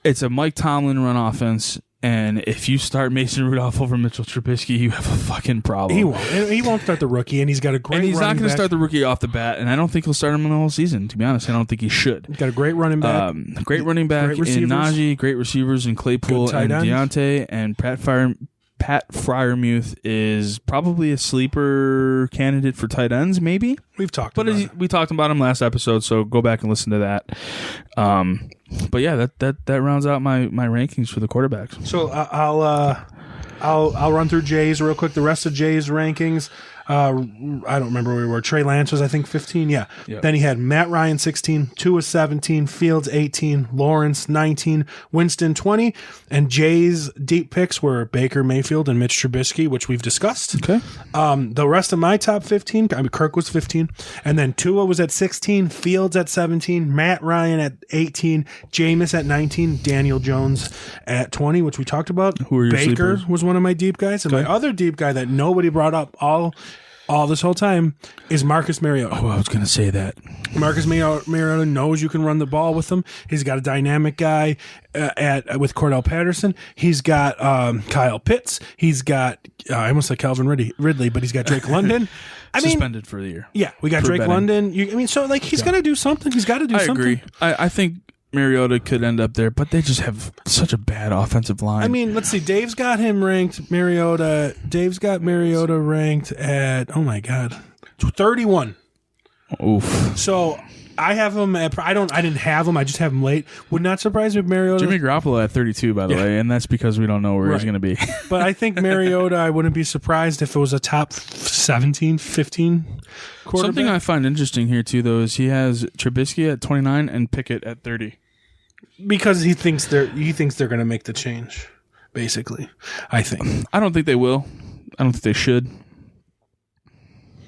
It's a Mike Tomlin run offense. And if you start Mason Rudolph over Mitchell Trubisky, you have a fucking problem. He won't. He won't start the rookie, and he's got a great And he's not going to back. start the rookie off the bat, and I don't think he'll start him in the whole season, to be honest. I don't think he should. He's got a great running back. Great running back in Najee, great receivers in Claypool and Deontay, and Pat Fryermuth is probably a sleeper candidate for tight ends, maybe. We talked about him last episode, so go back and listen to that. But yeah, that rounds out my rankings for the quarterbacks. So I'll run through Jay's real quick. The rest of Jay's rankings. I don't remember where we were. Trey Lance was, I think, 15. Yeah. Yep. Then he had Matt Ryan 16, Tua 17, Fields 18, Lawrence 19, Winston 20, and Jay's deep picks were Baker Mayfield and Mitch Trubisky, which we've discussed. Okay. The rest of my top 15, Kirk was 15, and then Tua was at 16, Fields at 17, Matt Ryan at 18, Jameis at 19, Daniel Jones at 20, which we talked about. Who are your Baker sleepers? was one of my deep guys, and my other deep guy that nobody brought up all this whole time is Marcus Mariota. Oh, I was going to say that. Marcus Mariota knows you can run the ball with him. He's got a dynamic guy with Cordell Patterson. He's got Kyle Pitts. He's got I almost said Calvin Ridley, but he's got Drake London. Suspended for the year. Yeah, we got Drake London. So he's going to do something. He's got to do something. I agree. I think Mariota could end up there, but they just have such a bad offensive line. I mean, let's see. Dave's got him ranked, Mariota. Dave's got Mariota ranked at, oh my God, 31. Oof. So I have him at, I didn't have him. I just have him late. Would not surprise me if Mariota. Jimmy Garoppolo at 32, by the way, and that's because we don't know where he's going to be. But I think Mariota, I wouldn't be surprised if it was a top 17, 15 quarterback. Something I find interesting here, too, though, is he has Trubisky at 29 and Pickett at 30. Because he thinks they're going to make the change, basically. I think. I don't think they will. I don't think they should.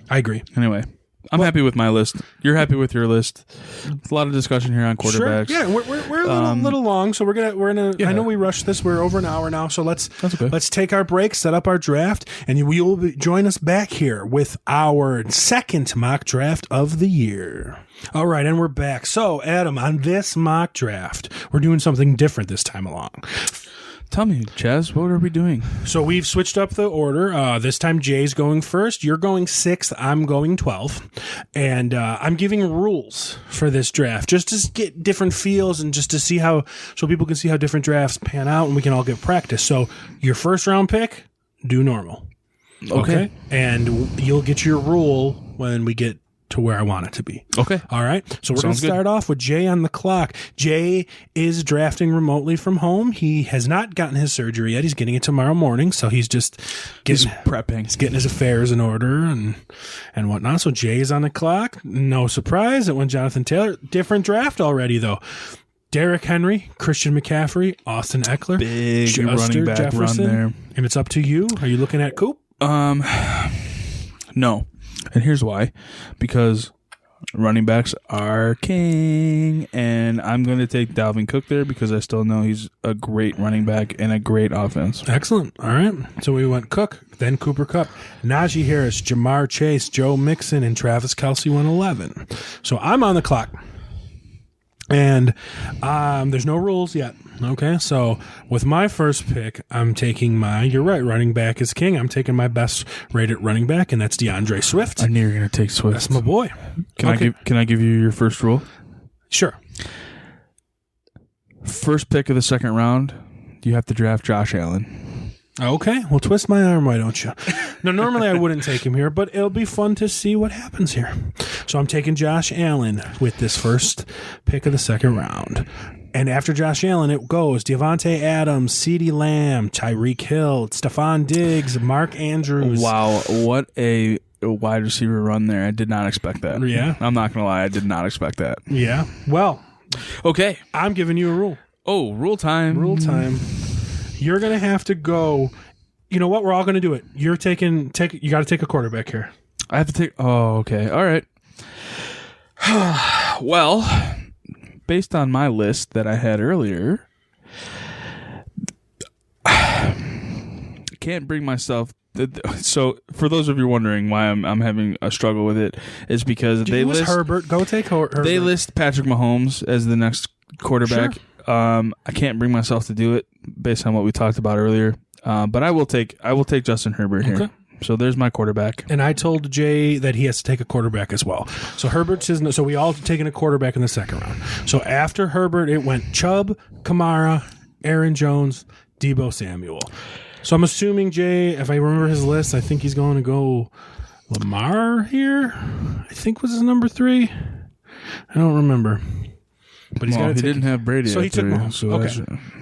I agree. Anyway, I'm happy with my list. You're happy with your list. There's a lot of discussion here on quarterbacks. Sure. Yeah, we're a little long, so we're gonna. Yeah. I know we rushed this. We're over an hour now, so let's take our break, set up our draft, and you will join us back here with our second mock draft of the year. All right, and we're back. So, Adam, on this mock draft, we're doing something different this time along. Tell me, Chazz, what are we doing? So we've switched up the order. This time Jay's going first. You're going 6th. I'm going 12th. And I'm giving rules for this draft just to get different feels and just to see so people can see how different drafts pan out and we can all get practice. So your first round pick, do normal. Okay? And you'll get your rule when we get to where I want it to be. Okay. All right. So we're going to Sounds good. start off with Jay on the clock. Jay is drafting remotely from home. He has not gotten his surgery yet. He's getting it tomorrow morning. So he's just He's prepping. He's getting his affairs in order and whatnot. So Jay is on the clock. No surprise. It went Jonathan Taylor. Different draft already, though. Derrick Henry, Christian McCaffrey, Austin Eckler. Big running back run there. And it's up to you. Are you looking at Coop? No. And here's why. Because running backs are king, and I'm going to take Dalvin Cook there because I still know he's a great running back and a great offense. Excellent. All right. So we went Cook, then Cooper Kupp, Najee Harris, Jamar Chase, Joe Mixon, and Travis Kelce went 11. So I'm on the clock. And there's no rules yet. Okay, so with my first pick, I'm taking you're right, running back is king. I'm taking my best rated running back, and that's DeAndre Swift. I knew you were going to take Swift. That's my boy. Can I give you your first rule? Sure. First pick of the second round, you have to draft Josh Allen. Okay, well, twist my arm, why don't you? No, normally I wouldn't take him here, but it'll be fun to see what happens here. So I'm taking Josh Allen with this first pick of the second round. And after Josh Allen, it goes Devontae Adams, CeeDee Lamb, Tyreek Hill, Stephon Diggs, Mark Andrews. Wow, what a wide receiver run there. I did not expect that. Yeah? I'm not going to lie, I did not expect that. Yeah, well, Okay. I'm giving you a rule. Oh, rule time. Rule time. You're going to have to go. You know what? We're all going to do it. You're you got to take a quarterback here. I have to take. Oh, okay. All right. Well, based on my list that I had earlier, I can't bring myself. So, for those of you wondering why I'm having a struggle with it, is because they list Herbert. Go take Herbert. They list Patrick Mahomes as the next quarterback. Sure. I can't bring myself to do it based on what we talked about earlier. But I will take Justin Herbert here. Okay. So there's my quarterback. And I told Jay that he has to take a quarterback as well. So Herbert's his. So we all taken a quarterback in the second round. So after Herbert, it went Chubb, Kamara, Aaron Jones, Deebo Samuel. So I'm assuming, Jay, if I remember his list, I think he's going to go Lamar here. I think was his number 3. I don't remember. But he's got to he didn't have Brady. So he took 3, Mahomes. so Okay.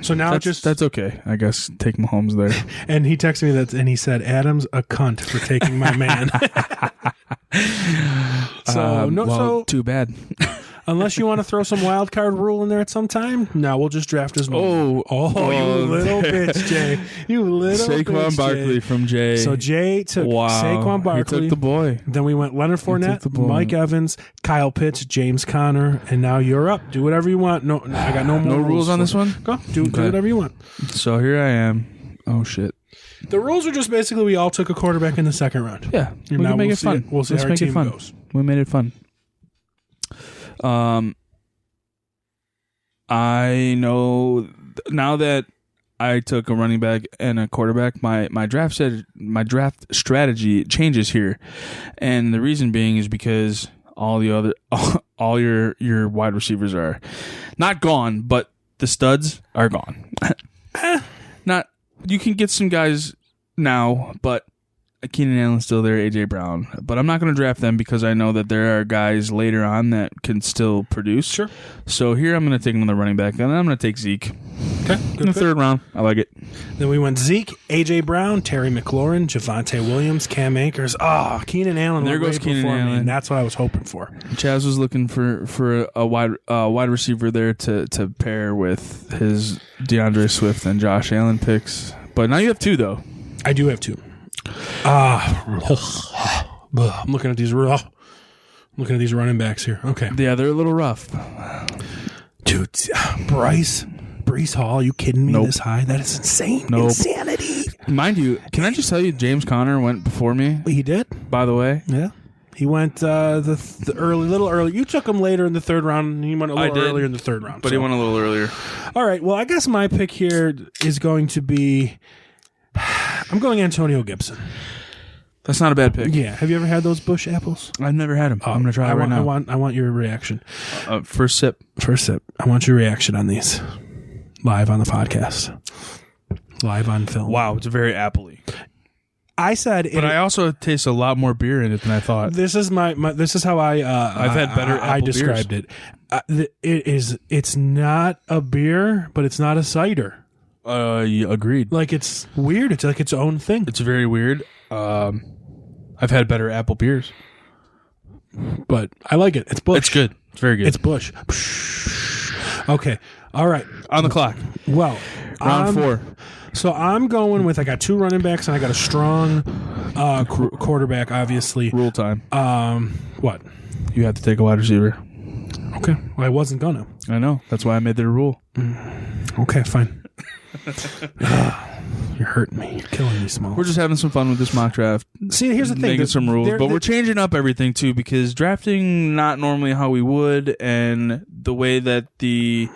So now that's okay. I guess take Mahomes there. And he texted me that, and he said, "Adam's a cunt for taking my man." So too bad. Unless you want to throw some wild card rule in there at some time, no, we'll just draft his name. You little bitch, Jay. You little Saquon bitch, Barkley Jay. from Jay. So Jay took Saquon Barkley. He took the boy. Then we went Leonard Fournette, the boy. Mike Evans, Kyle Pitts, James Conner, and now you're up. Do whatever you want. No, I got no more rules on this one? Go. Do whatever you want. So here I am. Oh, shit. The rules are just basically we all took a quarterback in the second round. Yeah. We can make it fun. We'll see how our team goes. We made it fun. I know now that I took a running back and a quarterback, my draft strategy changes here, and the reason being is because all your wide receivers are not gone, but the studs are gone. Not you can get some guys now, but Keenan Allen's still there, A.J. Brown. But I'm not going to draft them because I know that there are guys later on that can still produce. Sure. So here I'm going to take another running back, and I'm going to take Zeke. Okay. In the third round. I like it. Then we went Zeke, A.J. Brown, Terry McLaurin, Javonte Williams, Cam Akers. Keenan Allen. There goes Keenan Allen. And that's what I was hoping for. Chazz was looking for a wide receiver there to pair with his DeAndre Swift and Josh Allen picks. But now you have 2, though. I do have 2. I'm looking at these running backs here. Okay. Yeah, they're a little rough. Dude, Breece Hall, are you kidding me? Nope. This high? That is insane. Nope. Insanity. Mind you, can I just tell you, James Conner went before me, He did? by the way. Yeah. He went the little early. You took him later in the third round, and he went a little earlier in the third round. But he went a little earlier. All right. Well, I guess my pick here is going to be I'm going Antonio Gibson. That's not a bad pick. Yeah. Have you ever had those Bush apples? I've never had them. I'm going to try it right now. I want your reaction. First sip. I want your reaction on these. Live on the podcast. Live on film. Wow, it's very appley. I said, But I also taste a lot more beer in it than I thought. this is my this is how I've had better I apple described beers. it. It's not a beer, but it's not a cider. Yeah, agreed. Like, it's weird. It's like its own thing. It's very weird. I've had better apple beers. But I like it. It's Bush. It's good. It's very good. It's Bush. Okay. All right. on the clock. Well, Round 4. So I'm going with, I got 2 running backs and I got a strong quarterback, obviously. Rule time. What? You have to take a wide receiver. Okay. Well, I wasn't gonna. I know. That's why I made the rule. Okay, fine. You're hurting me. You're killing me, Small. We're just having some fun with this mock draft. See, here's the thing. Making some rules, but we're changing up everything too, because drafting not normally how we would, and the way that the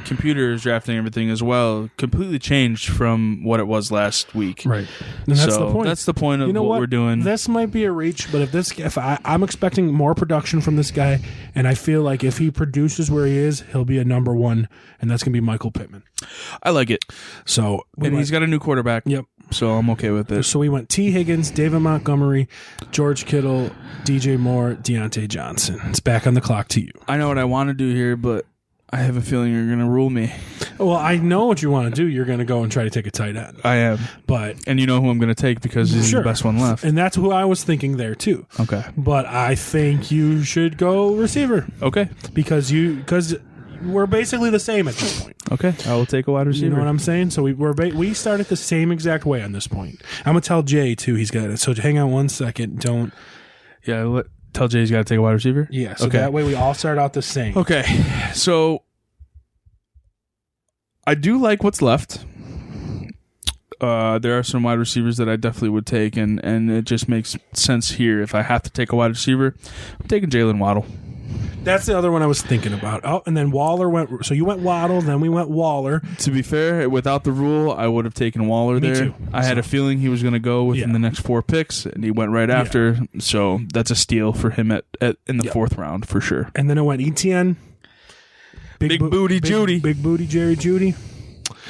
computer is drafting everything as well completely changed from what it was last week. Right. And that's so the point. That's the point of you know what we're doing. This might be a reach, but if I'm expecting more production from this guy, and I feel like if he produces where he is, he'll be a number 1, and that's going to be Michael Pittman. I like it. So He's got a new quarterback. Yep. So I'm okay with it. So we went T. Higgins, David Montgomery, George Kittle, DJ Moore, Deontay Johnson. It's back on the clock to you. I know what I want to do here, but I have a feeling you're going to rule me. Well, I know what you want to do. You're going to go and try to take a tight end. I am. And you know who I'm going to take because he's the best one left. And that's who I was thinking there, too. Okay. But I think you should go receiver. Okay. Because we're basically the same at this point. Okay. I will take a wide receiver. You know what I'm saying? So we started the same exact way on this point. I'm going to tell Jay, too, he's got it. So hang on one second. Don't. Yeah, tell Jay he's got to take a wide receiver? Yeah, so that way we all start out the same. Okay. So I do like what's left. There are some wide receivers that I definitely would take, and it just makes sense here. If I have to take a wide receiver, I'm taking Jalen Waddle. That's the other one I was thinking about. Oh, and then Waller went. So you went Waddle, then we went Waller. To be fair, without the rule, I would have taken Waller Me there. too. I had a feeling he was going to go within the next 4 picks, and he went right after. So that's a steal for him in the 4th round for sure. And then I went ETN. Big booty Judy. Big booty Jerry Judy.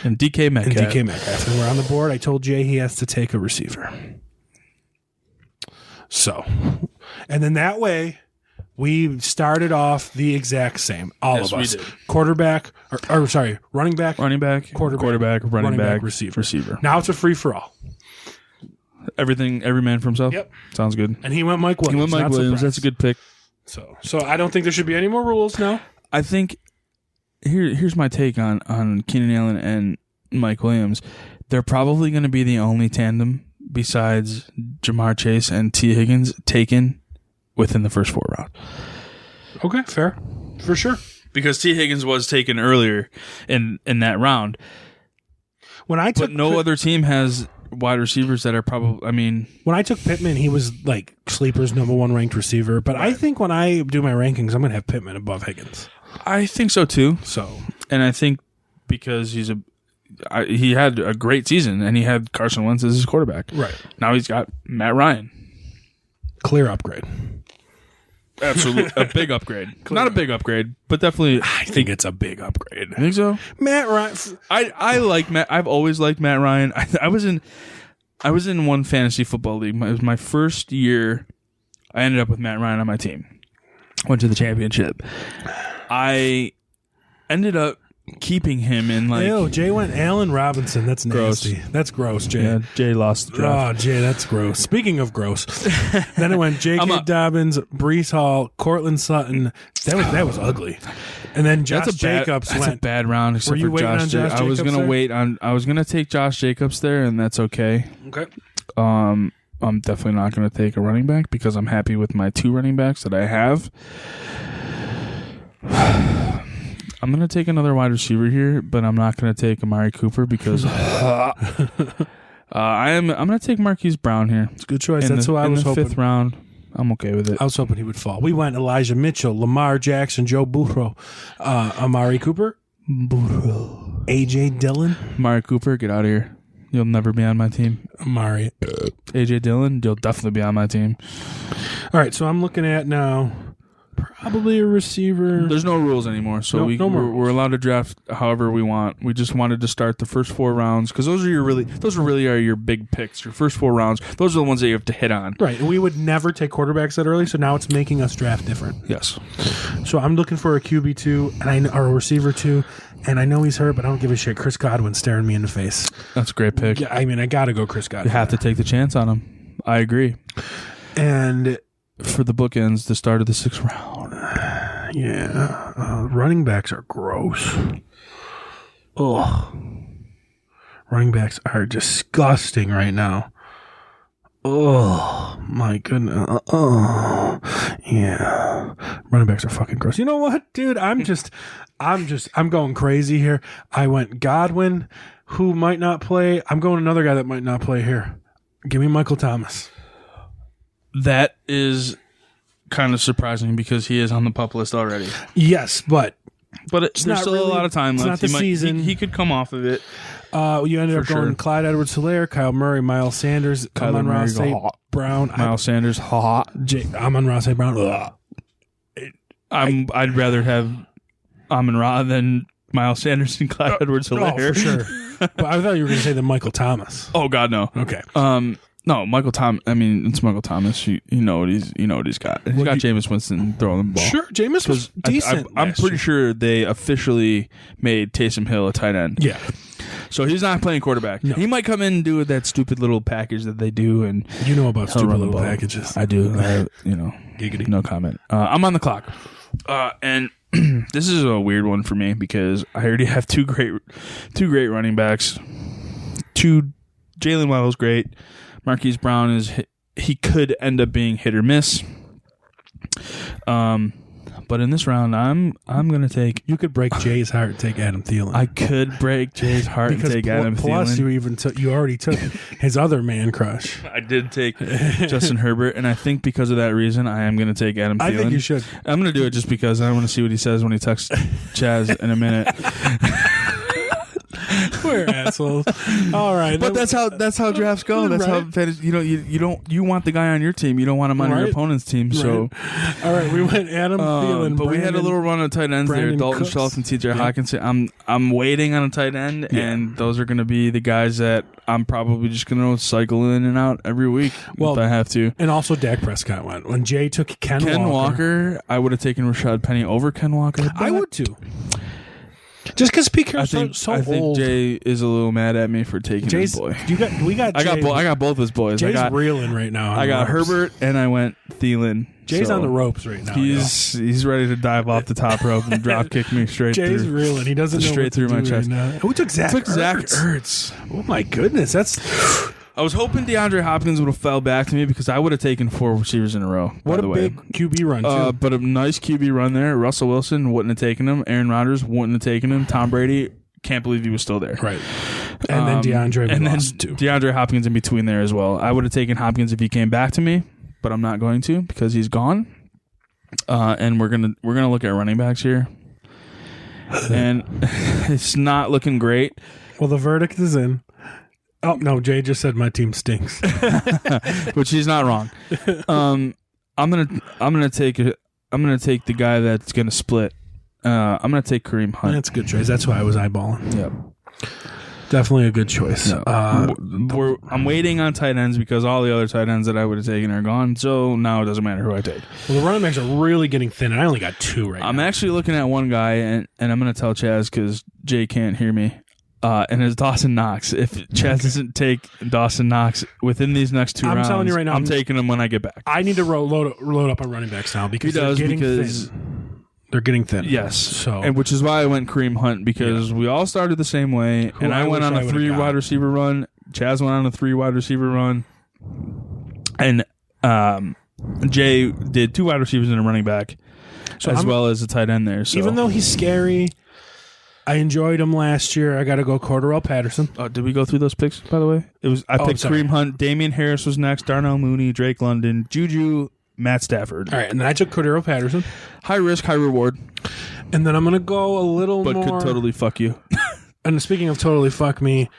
And DK Metcalf. And we're on the board. I told Jay he has to take a receiver. So, and then that way, we started off the exact same. All of us. We did. Quarterback, running back. Running back, quarterback, running back, receiver. Now it's a free-for-all. Every man for himself? Yep. Sounds good. And he went Mike Williams. He went Mike Williams. That's a good pick. So I don't think there should be any more rules now. I think here's my take on Keenan Allen and Mike Williams. They're probably going to be the only tandem besides Jamar Chase and T. Higgins taken within the first 4 rounds. Okay, fair. For sure. Because T. Higgins was taken earlier in that round. But no other team has wide receivers that are probably, when I took Pittman, he was like Sleeper's number 1 ranked receiver. But I think when I do my rankings, I'm going to have Pittman above Higgins. I think so too. So, and I think because he had a great season and he had Carson Wentz as his quarterback. Right. Now he's got Matt Ryan. Clear upgrade. Absolutely. A big upgrade. Not a big upgrade, but definitely. I think it's a big upgrade. You think so? Matt Ryan. I like Matt. I've always liked Matt Ryan. I was in one fantasy football league. It was my first year. I ended up with Matt Ryan on my team. Went to the championship. I ended up keeping him in like. Ew, Jay went Allen Robinson. That's nasty. Gross. That's gross, Jay. Yeah, Jay lost the draft. Oh, Jay, that's gross. Speaking of gross, then it went J.K. Dobbins, Breece Hall, Cortland Sutton. That was ugly. And then Josh Jacobs That's went. a bad round. Except Were you for waiting Josh on Josh I was Jacobs gonna there? wait on. I was gonna take Josh Jacobs there, and that's okay. Okay. I'm definitely not going to take a running back because I'm happy with my 2 running backs that I have. I'm going to take another wide receiver here, but I'm not going to take Amari Cooper because I'm going to take Marquise Brown here. It's a good choice. That's who I was hoping. In the 5th round, I'm okay with it. I was hoping he would fall. We went Elijah Mitchell, Lamar Jackson, Joe Burrow, Amari Cooper, A.J. Dillon. Amari Cooper, get out of here. You'll never be on my team. Amari. A.J. Dillon, you'll definitely be on my team. All right, so I'm looking at now Probably a receiver. There's no rules anymore, so No more we're allowed to draft however we want. We just wanted to start the first 4 rounds because those really are your big picks. Your first 4 rounds, those are the ones that you have to hit on. Right. And we would never take quarterbacks that early, so now it's making us draft different. Yes. So I'm looking for a QB2 or a receiver 2, and I know he's hurt, but I don't give a shit. Chris Godwin staring me in the face. That's a great pick. Yeah, I mean, I got to go Chris Godwin. You have to take the chance on him. I agree. And for the bookends, the start of the 6th round. Yeah, running backs are gross. Ugh. Running backs are disgusting right now. Oh my goodness. Oh yeah. Running backs are fucking gross. You know what, dude? I'm going crazy here. I went Godwin, who might not play. I'm going another guy that might not play here. Give me Michael Thomas. That is kind of surprising because he is on the PUP list already. Yes, but there's still a lot of time left. Not the season. He could come off of it. You ended up going Clyde Edwards-Helaire, Kyle Murray, Miles Sanders, Amon-Ra St. Brown. Miles Sanders, Amon-Ra St. Brown. Ugh. I'd rather have Amon-Ra than Miles Sanders and Clyde Edwards-Helaire. Oh, for sure. But I thought you were going to say the Michael Thomas. Oh God, no. Okay. No, Michael Thomas. I mean, it's Michael Thomas. You know what he's got. He's got Jameis Winston throwing the ball. Sure, Jameis was decent. I'm pretty sure they officially made Taysom Hill a tight end. Yeah. So he's not playing quarterback. No. He might come in and do that stupid little package that they do, and you know about stupid little packages. I do. Giggity. No comment. I'm on the clock, and this is a weird one for me because I already have two great running backs. Jalen Waddle's great. Marquise Brown he could end up being hit or miss. But in this round, I'm gonna take. You could break Jay's heart and take Adam Thielen. I could break Jay's heart and take Adam Thielen. Plus, you already took his other man crush. I did take Justin Herbert, and I think because of that reason, I am gonna take Adam Thielen. I think you should. I'm gonna do it just because I want to see what he says when he texts Chazz in a minute. We're assholes. All right, but that's how drafts go. That's how fantasy. You want the guy on your team. You don't want him on your opponent's team. Right. So, all right, we went Adam Thielen, but we had a little run of tight ends there. Dalton Schultz and T.J. Hawkinson. I'm waiting on a tight end, and those are going to be the guys that I'm probably just going to cycle in and out every week if I have to. And also Dak Prescott went when Jay took Ken Walker. I would have taken Rashad Penny over Ken Walker. I would too. Just because Pete Carroll's so old. I think Jay is a little mad at me for taking his boy. I got both his boys. Jay's reeling right now. I got Herbert and I went Thielen. Jay's on the ropes right now. He's ready to dive off the top rope and drop kick me straight through. Jay's reeling. He doesn't know straight through my chest. Right. Who took Zach? Zach Ertz. Oh my goodness, that's. I was hoping DeAndre Hopkins would have fell back to me because I would have taken 4 receivers in a row. What a big QB run, too. But a nice QB run there. Russell Wilson wouldn't have taken him. Aaron Rodgers wouldn't have taken him. Tom Brady, can't believe he was still there. Right. And then DeAndre lost too. DeAndre Hopkins in between there as well. I would have taken Hopkins if he came back to me, but I'm not going to because he's gone. And we're gonna look at running backs here. And it's not looking great. Well, the verdict is in. Oh no! Jay just said my team stinks, which he's not wrong. I'm gonna take the guy that's gonna split. I'm gonna take Kareem Hunt. That's a good choice. That's why I was eyeballing. Yep, definitely a good choice. No. I'm waiting on tight ends because all the other tight ends that I would have taken are gone. So now it doesn't matter who I take. Well, the running backs are really getting thin, and I only got 2 right now. I'm actually looking at one guy, and I'm gonna tell Chazz because Jay can't hear me. And it's Dawson Knox. If Chazz doesn't take Dawson Knox within these next 2 rounds, I'm telling you right now, I'm taking him when I get back. I need to load up on running backs now because they're getting thin. They're getting thin. Yes. And which is why I went Kareem Hunt because we all started the same way, and I went on a 3 wide receiver run. Chazz went on a 3 wide receiver run, and Jay did 2 wide receivers and a running back, as well as a tight end there. So even though he's scary. I enjoyed him last year. I got to go Cordarrelle Patterson. Did we go through those picks, by the way? I picked Kareem Hunt. Damian Harris was next. Darnell Mooney, Drake London, Juju, Matt Stafford. All right, and then I took Cordarrelle Patterson. High risk, high reward. And then I'm going to go a little more. But could totally fuck you. And speaking of totally fuck me,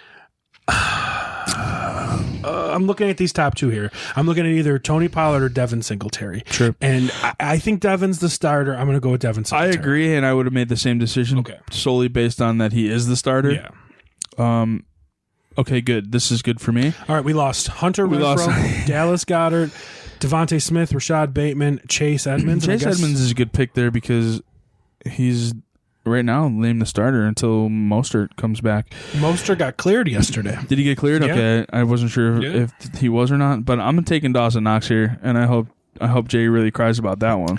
I'm looking at these top two here. I'm looking at either Tony Pollard or Devin Singletary. Sure. And I think Devin's the starter. I'm going to go with Devin I Singletary. agree, and I would have made the same decision solely based on that he is the starter. Yeah. Okay, good. This is good for me. All right, we lost Hunter Renfrow, Dallas Goedert, Devontae Smith, Rashad Bateman, Chase Edmonds. Chase Edmonds is a good pick there because he's right now named the starter until Mostert comes back. Mostert got cleared yesterday. Did he get cleared? Yeah. Okay, I wasn't sure if he was or not, but I'm taking Dawson Knox here, and I hope Jay really cries about that one.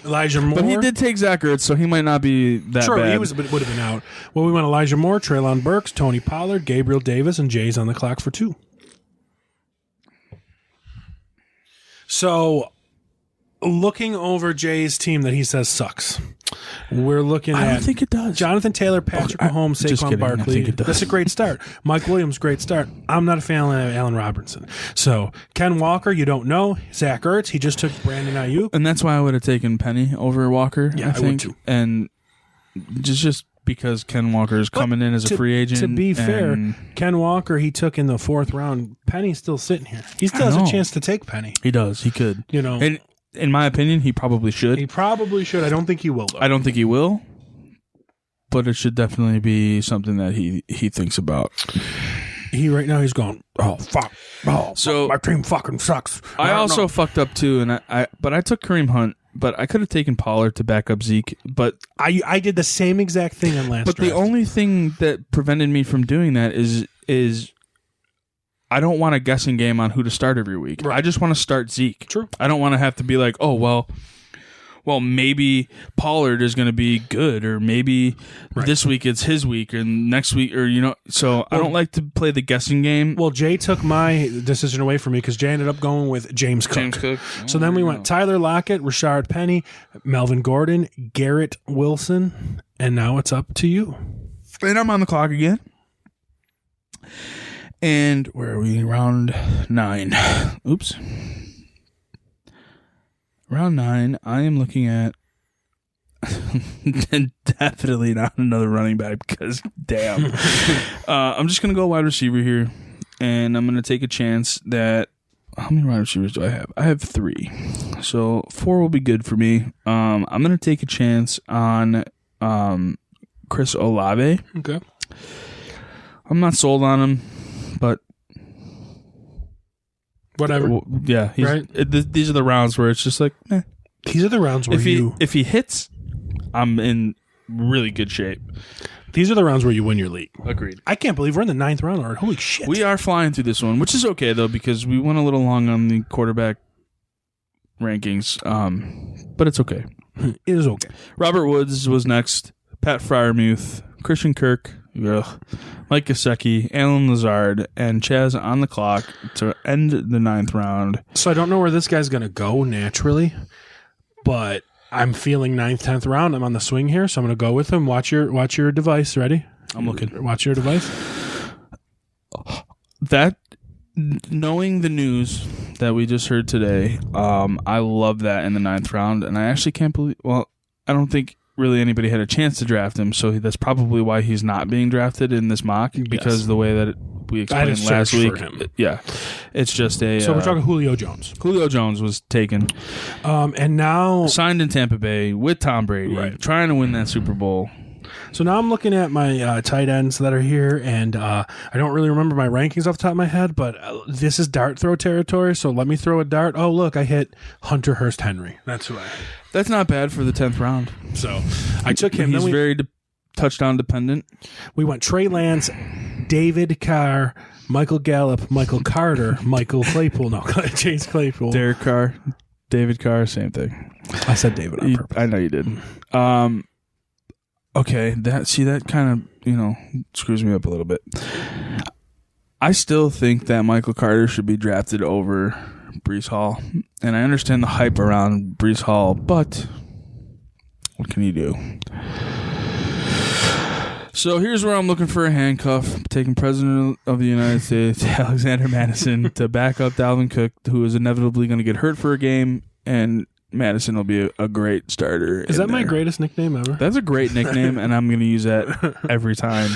Elijah Moore. But he did take Zach Ertz, so he might not be that True, bad. he would have been out. Well, we went Elijah Moore, Treylon Burks, Tony Pollard, Gabriel Davis, and Jay's on the clock for 2. So, looking over Jay's team that he says sucks, we're looking at... I don't think it does. Jonathan Taylor, Patrick Mahomes, just Saquon kidding. I Barkley. think it does. That's a great start. Mike Williams, great start. I'm not a fan of Allen Robinson. So, Ken Walker, you don't know. Zach Ertz, he just took Brandon Ayuk. And that's why I would have taken Penny over Walker, Yeah, I I think. would too. And just because Ken Walker is coming in as a free agent. To be fair, and Ken Walker, he took in the 4th round. Penny's still sitting here. He still has a know. chance to take Penny. he does. He could. You know. And in my opinion, he probably should. He probably should. I don't think he will, though. I don't think he will, but it should definitely be something that he thinks about. He right now he's going, oh fuck, So- my team fucking sucks. I don't also know. fucked up too, and I took Kareem Hunt, but I could have taken Pollard to back up Zeke. But I did the same exact thing on last. the draft. only thing that prevented me from doing that is I don't want a guessing game on who to start every week. Right. I just want to start Zeke. True. I don't want to have to be like, oh well, maybe Pollard is going to be good, or maybe this week it's his week, and next week, or So I don't like to play the guessing game. Well, Jay took my decision away from me because Jay ended up going with James Cook. So then we went Tyler Lockett, Rashard Penny, Melvin Gordon, Garrett Wilson, and now it's up to you. And I'm on the clock again. And where are we? Round 9. Oops. Round 9. I am looking at definitely not another running back because damn. I'm just going to go wide receiver here. And I'm going to take a chance that... How many wide receivers do I have? I have 3. So 4 will be good for me. I'm going to take a chance on Chris Olave. Okay. I'm not sold on him, but Whatever. well, yeah, Right. These are the rounds where it's just like, These are the rounds where if he hits, I'm in really good shape. These are the rounds where you win your league. Agreed. I can't believe we're in the 9th round already. Holy shit. We are flying through this one, which is okay though because we went a little long on the quarterback rankings, but it's okay. It is okay. Robert Woods was next. Pat Freiermuth, Christian Kirk, Mike Gesicki, Alan Lazard, and Chazz on the clock to end the 9th round. So I don't know where this guy's going to go naturally, but I'm feeling 9th, 10th round. I'm on the swing here, so I'm going to go with him. Watch your device. Ready? I'm looking. Watch your device. That, knowing the news that we just heard today, I love that in the 9th round, and I actually can't believe. Well, I don't think really anybody had a chance to draft him, so that's probably why he's not being drafted in this mock because the way that we explained last week. Yeah, it's just a. So we're talking Julio Jones. Julio Jones was taken, And now, signed in Tampa Bay with Tom Brady, trying to win that Super Bowl. so now I'm looking at my tight ends that are here, and I don't really remember my rankings off the top of my head, but this is dart throw territory, so let me throw a dart. Oh, look, I hit Hunter Hurst Henry. That's who I hit. That's not bad for the 10th round. So I took him. He's Then very touchdown dependent. we went Trey Lance, David Carr, Michael Gallup, Michael Carter, Michael Claypool. No, Chase Claypool. Derek Carr, David Carr, same thing. I said David on purpose. I know you did. Okay, that kind of screws me up a little bit. I still think that Michael Carter should be drafted over Breece Hall, and I understand the hype around Breece Hall, but what can you do? So here's where I'm looking for a handcuff. Taking President of the United States, Alexander Madison, to back up Dalvin Cook, who is inevitably going to get hurt for a game, and Madison will be a great starter. Is that my greatest nickname ever? That's a great nickname, and I'm going to use that every time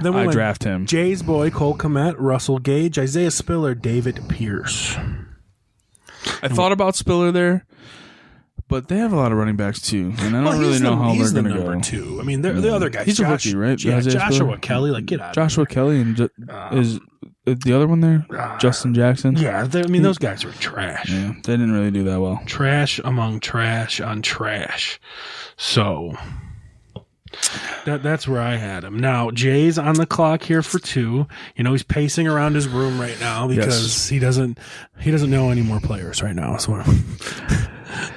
Then we I went draft him. Jay's boy, Cole Kmet, Russell Gage, Isaiah Spiller, David Pierce. I thought about Spiller there, but they have a lot of running backs too, and I don't really know how they're going to go. Number 2. I mean, the other guys. He's a rookie, right? Yeah, Isaiah Joshua Spiller? Kelly. Like, get out. Joshua Kelly and is the other one there? Justin Jackson? Yeah, I mean, those guys were trash. Yeah, they didn't really do that well. Trash among trash on trash. So that's where I had him. Now, Jay's on the clock here for 2. You know, he's pacing around his room right now because he doesn't know any more players right now. So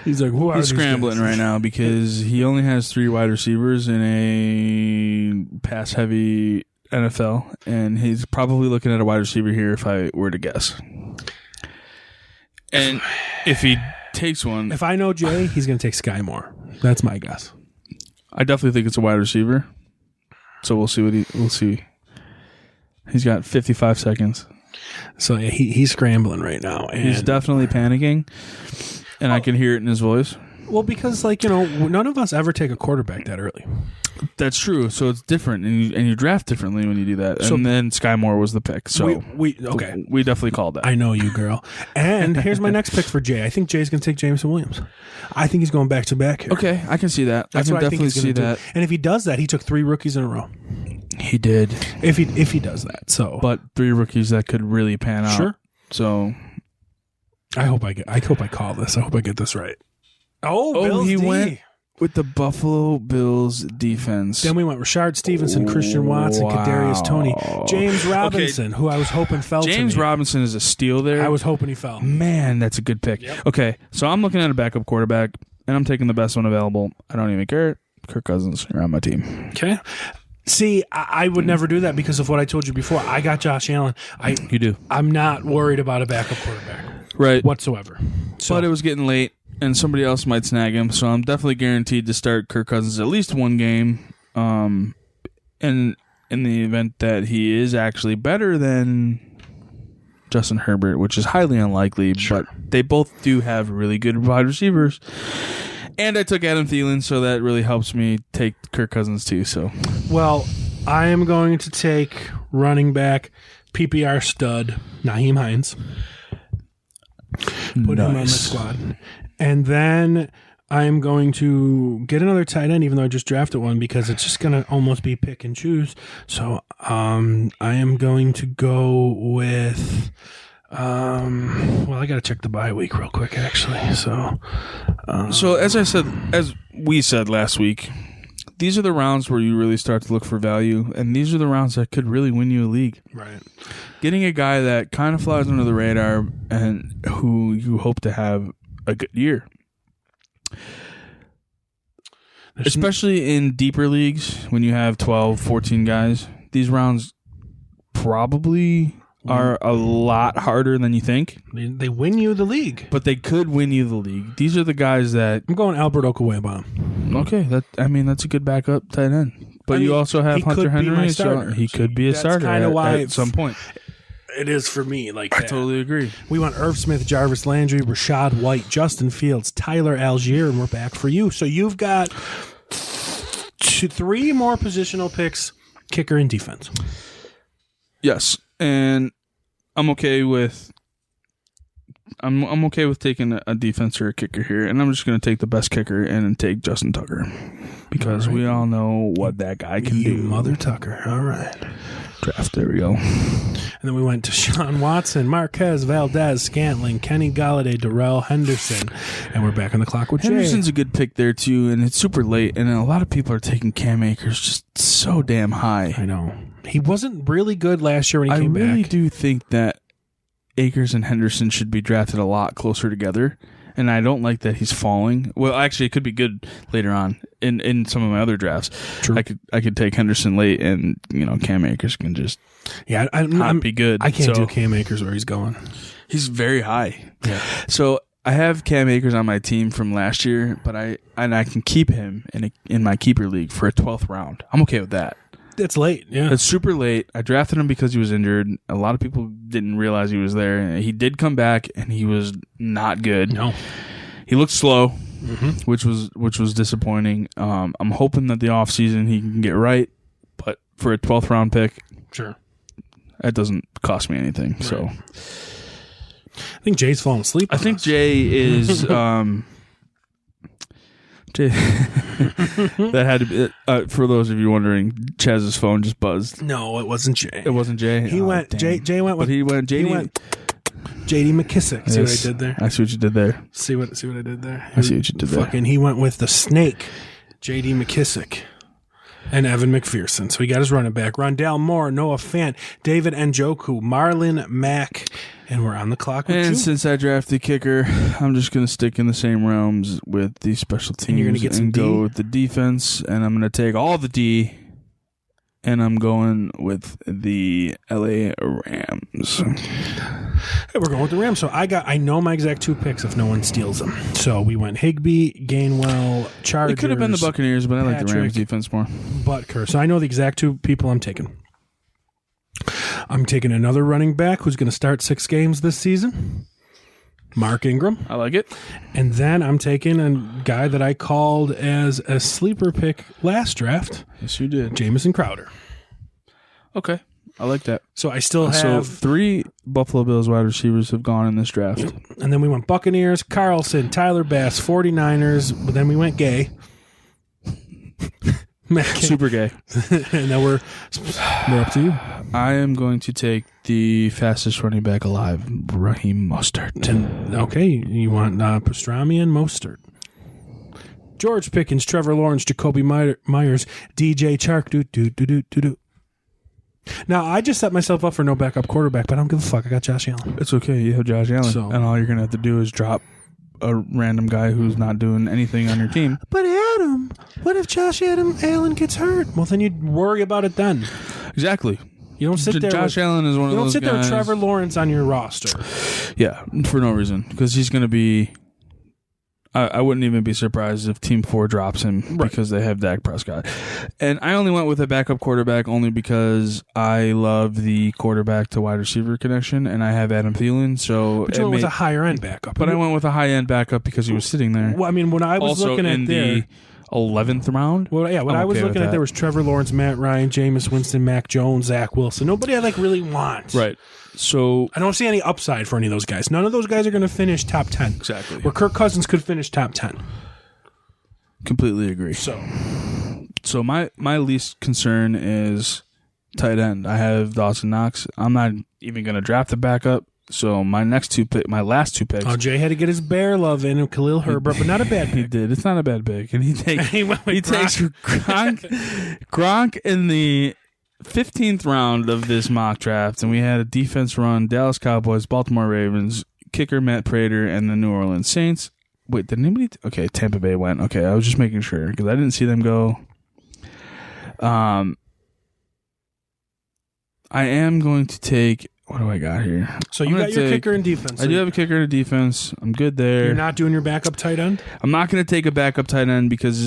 he's like, who are He's these scrambling guys? right now because he only has 3 wide receivers in a pass-heavy NFL, and he's probably looking at a wide receiver here if I were to guess. And if he takes one, If I know Jay, he's going to take Sky Moore. That's my guess. I definitely think it's a wide receiver. So we'll see we'll see. He's got 55 seconds. So yeah, he's scrambling right now. And He's definitely panicking, and I can hear it in his voice. well, because none of us ever take a quarterback that early. That's true. So it's different, and you draft differently when you do that. So- And then Sky Moore was the pick. So we okay. we definitely called that. I know you, girl. And here's my next pick for Jay. I think Jay's going to take Jameson Williams. I think he's going back to back here. Okay, I can see that. That's I what can I think definitely he's see going to that. do. And if he does that, he took 3 rookies in a row. He did, If he does that, so but 3 rookies that could really pan out. Sure. So I hope I call this. I hope I get this right. Oh, Bills he D. went with the Buffalo Bills defense. Then we went Rashard Stevenson, Christian Watson, Kadarius Toney, James Robinson, who I was hoping fell to James me. Robinson is a steal there. I was hoping he fell. Man, that's a good pick. Okay, so I'm looking at a backup quarterback, and I'm taking the best one available. I don't even care. Kirk Cousins, you're on my team. Okay. See, I would never do that because of what I told you before. I got Josh Allen. You do. I'm not worried about a backup quarterback Right. whatsoever. So, But it was getting late, and somebody else might snag him, so I'm definitely guaranteed to start Kirk Cousins at least one game. And in the event that he is actually better than Justin Herbert, which is highly unlikely, but they both do have really good wide receivers. And I took Adam Thielen, so that really helps me take Kirk Cousins too. So, well, I am going to take running back PPR stud Nyheim Hines. Put him on my squad. And then I am going to get another tight end, even though I just drafted one, because it's just going to almost be pick and choose. So I am going to go with... well, I got to check the bye week real quick, actually. So as we said last week, these are the rounds where you really start to look for value, and these are the rounds that could really win you a league. right. Getting a guy that kind of flies under the radar and who you hope to have a good year. Especially in deeper leagues, when you have 12, 14 guys, these rounds probably are a lot harder than you think, They win you the league. but they could win you the league. These are the guys that, I'm going Albert Okawebon. okay, that's a good backup tight end. But I mean, you also have he Hunter could be my Henry, so starter. he could be a That's starter kinda why at some point. It is for me like I that. totally agree. We went Irv Smith, Jarvis Landry, Rashad White, Justin Fields, Tyler Algier, and we're back for you. So you've got 3 more positional picks, kicker and defense. Yes, and I'm okay with taking a defense or a kicker here, and I'm just going to take the best kicker and then take Justin Tucker because we all know what that guy can You do. Mother Tucker. All right. Draft, there we go. And then we went to Sean Watson, Marquez, Valdez, Scantling, Kenny Galladay, Darrell Henderson, and we're back on the clock with Jay. Henderson's a good pick there too, and it's super late, and a lot of people are taking Cam Akers just so damn high. I know. He wasn't really good last year when he came I really back. do think that Akers and Henderson should be drafted a lot closer together, and I don't like that he's falling. Well, actually, it could be good later on in some of my other drafts. True. I could take Henderson late, and Cam Akers can just Yeah, not be good. I can't So, do Cam Akers where he's going. He's very high. Yeah. So I have Cam Akers on my team from last year, but I can keep him in my keeper league for a 12th round. I'm okay with that. It's late, yeah. It's super late. I drafted him because he was injured. A lot of people didn't realize he was there. He did come back, and he was not good. No. He looked slow, which was disappointing. I'm hoping that the offseason he can get right, but for a 12th round pick, Sure. that doesn't cost me anything. So I think Jay's falling asleep. I think Jay is. Jay, that had to be. For those of you wondering, Chazz's phone just buzzed. No, it wasn't Jay. It wasn't Jay. He went. Damn. Jay went with. But he went. JD. He went. JD McKissick. See Yes. what I did there? I see what you did there. See what I did there? I see what you did there. Fucking, he went with the snake, JD McKissick, and Evan McPherson. So he got his running back. Rondell Moore, Noah Fant, David Njoku, Marlon Mack, and we're on the clock with And you. since I drafted kicker, I'm just going to stick in the same realms with the special teams And you're gonna get some go D? with the defense, and I'm going to take all the D, and I'm going with the LA Rams. Hey, we're going with the Rams. So I know my exact 2 picks if no one steals them. So we went Higbee, Gainwell, Chargers. It could have been the Buccaneers, but I like the Patrick. Rams defense more. Butker. So I know the exact 2 people I'm taking. I'm taking another running back who's going to start 6 games this season, Mark Ingram. I like it. And then I'm taking a guy that I called as a sleeper pick last draft, Yes, you did. Jamison Crowder. Okay. I like that. So I still So have, 3 Buffalo Bills wide receivers have gone in this draft. and then we went Buccaneers, Carlson, Tyler Bass, 49ers, but then we went Gay. Matt Gay. Super gay. And now we're up to you. I am going to take the fastest running back alive, Raheem Mostert. And, okay, you want Pastrami and Mostert. George Pickens, Trevor Lawrence, Jacoby Myers, DJ Chark. Do. Now, I just set myself up for no backup quarterback, but I don't give a fuck. I got Josh Allen. It's okay. You have Josh Allen. So- And all you're going to have to do is drop a random guy who's not doing anything on your team. But Adam, what if Josh Allen gets hurt? Well, then you'd worry about it then. Exactly. You don't sit there. Josh Allen is one You of don't those sit there with guys. Trevor Lawrence on your roster. Yeah, for no reason. Because he's going to be... I wouldn't even be surprised if Team 4 drops him because they have Dak Prescott. And I only went with a backup quarterback only because I love the quarterback to wide receiver connection, and I have Adam Thielen. So But you went with a higher end backup. But I went with a high-end backup because he was sitting there. Well, I mean, when I was Also looking in at the 11th round? Well, yeah, what I'm I was okay looking with at that. there was Trevor Lawrence, Matt Ryan, Jameis Winston, Mac Jones, Zach Wilson. Nobody I really want. Right. So I don't see any upside for any of those guys. None of those guys are going to finish top 10. Exactly. Where Kirk Cousins could finish top 10. completely agree. So my least concern is tight end. I have Dawson Knox. I'm not even going to draft the backup. So my last two picks. Oh, Jay had to get his bear love in, Khalil Herbert, but not a bad He pick. did. It's not a bad pick, and he takes He went with takes Gronk in the 15th round of this mock draft, and we had a defense run: Dallas Cowboys, Baltimore Ravens, kicker Matt Prater, and the New Orleans Saints. Wait, did anybody? Okay, Tampa Bay went. Okay, I was just making sure because I didn't see them go. I am going to take. What do I got here? So I'm you gonna got your take- kicker and defense. I do have a kicker and a defense. I'm good there. You're not doing your backup tight end? I'm not going to take a backup tight end because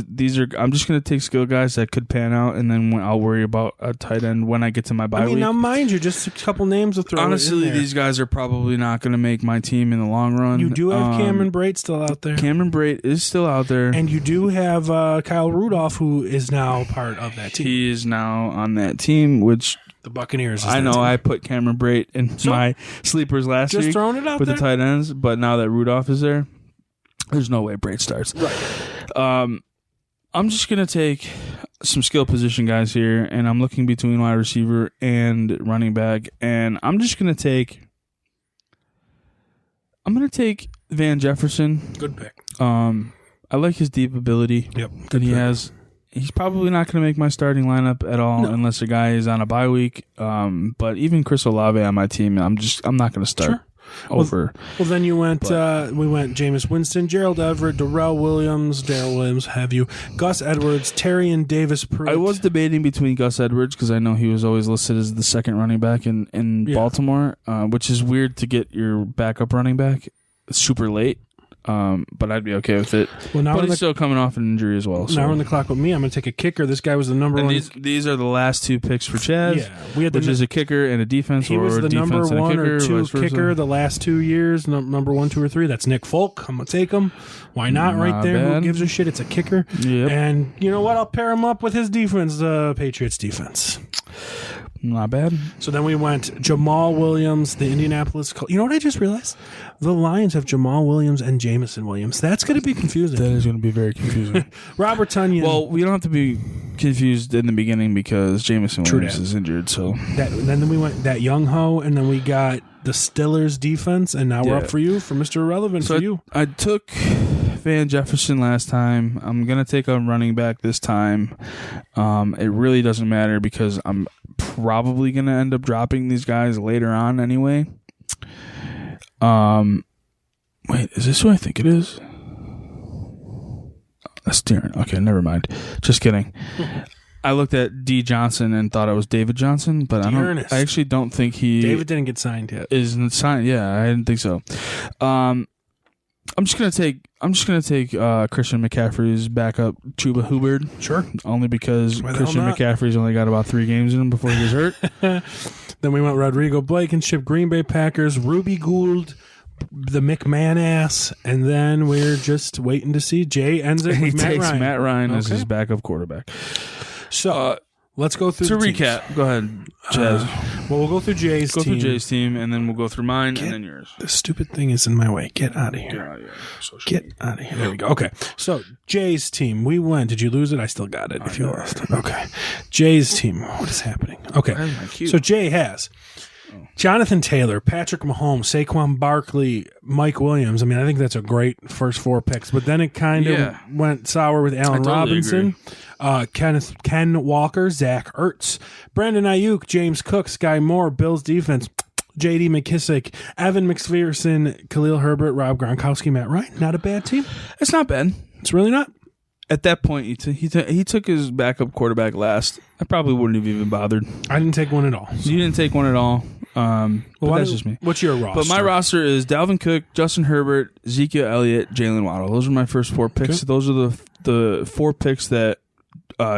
I'm just going to take skill guys that could pan out, and then I'll worry about a tight end when I get to my bye I mean, week. now mind you, just a couple names to throw in Honestly, there. these guys are probably not going to make my team in the long run. You do have Cameron Brate still out there. Cameron Brate is still out there. And you do have Kyle Rudolph, who is now part of that team. He is now on that team, which The Buccaneers. I know I put Cameron Brate in my sleepers last just week throwing it out with there. the tight ends, but now that Rudolph is there, there's no way Brate starts. Right. I'm just going to take some skill position guys here, and I'm looking between wide receiver and running back, and I'm just going to take Van Jefferson. Good pick. I like his deep ability Yep. that he has. He's probably not going to make my starting lineup at all unless a guy is on a bye week. But even Chris Olave on my team, I'm not going to start Sure. over. Well, then you went. We went Jameis Winston, Gerald Everett, Darrell Williams, Gus Edwards, Terry and Davis Pruitt. I was debating between Gus Edwards because I know he was always listed as the second running back in Baltimore, which is weird to get your backup running back super late. but I'd be okay with it. Well, now but we're he's still coming off an injury as well. So. Now we're on the clock with me. I'm going to take a kicker. This guy was the number and one. These are the last two picks for Chazz. Yeah, we had which is a kicker and a defense. He was or the defense number and a one kicker, or two vice versa. kicker the last 2 years. Number 1, 2, or 3. That's Nick Folk. I'm going to take him. Why not? Right Not there. bad. Who gives a shit? It's a kicker. Yep. And you know what? I'll pair him up with his defense, the Patriots defense. Not bad. So then we went Jamal Williams, the Indianapolis Colts. You know what I just realized? The Lions have Jamal Williams and Jamison Williams. That's going to be confusing. That is going to be very confusing. Robert Tonyan. Well, we don't have to be confused in the beginning because Jamison Williams is injured. So then we went that Young Ho, and then we got the Stillers defense, and now we're up for you, for Mr. Irrelevant, so for you. I took Van Jefferson last time. I'm going to take a running back this time. It really doesn't matter because I'm probably going to end up dropping these guys later on anyway. Wait, is this who I think it is? That's Darren. Okay, never mind. Just kidding. I looked at D. Johnson and thought it was David Johnson, but I actually don't think David didn't get signed yet. Isn't signed? Yeah, I didn't think so. I'm just gonna take Christian McCaffrey's backup, Chuba Hubbard. Sure. Only because Christian McCaffrey's only got about 3 games in him before he was hurt. Then we went Rodrigo Blankenship, Green Bay Packers, Ruby Gould, the McMahon-ass, and then we're just waiting to see. Jay ends it with Matt Ryan as his backup quarterback. So let's go through to the teams. recap. Go ahead, Chazz. Well, we'll go through Jay's team. Go through Jay's team, and then we'll go through mine, and then yours. The stupid thing is in my way. Get out of here. Get out of here. There we go. Okay. So Jay's team. We won. Did you lose it? I still got it. If you lost. Okay. Jay's team. What is happening? Okay. So Jay has Jonathan Taylor, Patrick Mahomes, Saquon Barkley, Mike Williams. I mean, I think that's a great first 4 picks. But then it kind of went sour with Allen Robinson, Ken Walker, Zach Ertz, Brandon Ayuk, James Cook, Sky Moore, Bills defense, J.D. McKissick, Evan McPherson, Khalil Herbert, Rob Gronkowski, Matt Ryan. Not a bad team. It's not bad. It's really not. At that point, he took his backup quarterback last. I probably wouldn't have even bothered. I didn't take one at all. So. You didn't take one at all. But that's just me. What's your roster? But my roster is Dalvin Cook, Justin Herbert, Ezekiel Elliott, Jalen Waddle. Those are my first 4 picks. Okay. Those are the 4 picks that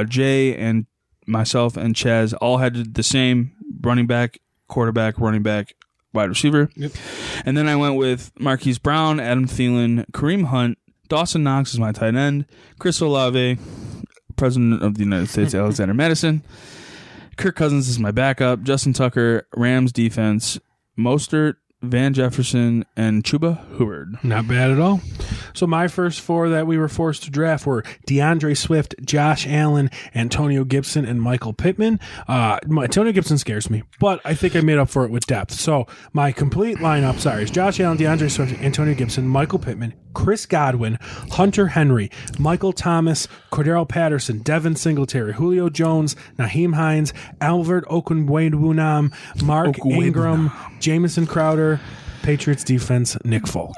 Jay and myself and Chazz all had the same running back, quarterback, running back, wide receiver. Yep. And then I went with Marquise Brown, Adam Thielen, Kareem Hunt, Dawson Knox is my tight end, Chris Olave, President of the United States, Alexander Madison, Kirk Cousins is my backup, Justin Tucker, Rams defense, Mostert, Van Jefferson, and Chuba Hubbard. Not bad at all. So my first 4 that we were forced to draft were DeAndre Swift, Josh Allen, Antonio Gibson, and Michael Pittman. Antonio Gibson scares me, but I think I made up for it with depth. So my complete lineup, is Josh Allen, DeAndre Swift, Antonio Gibson, Michael Pittman, Chris Godwin, Hunter Henry, Michael Thomas, Cordero Patterson, Devin Singletary, Julio Jones, Naheem Hines, Albert Okwuegbunam, Mark Ingram, Jamison Crowder, Patriots defense, Nick Folk.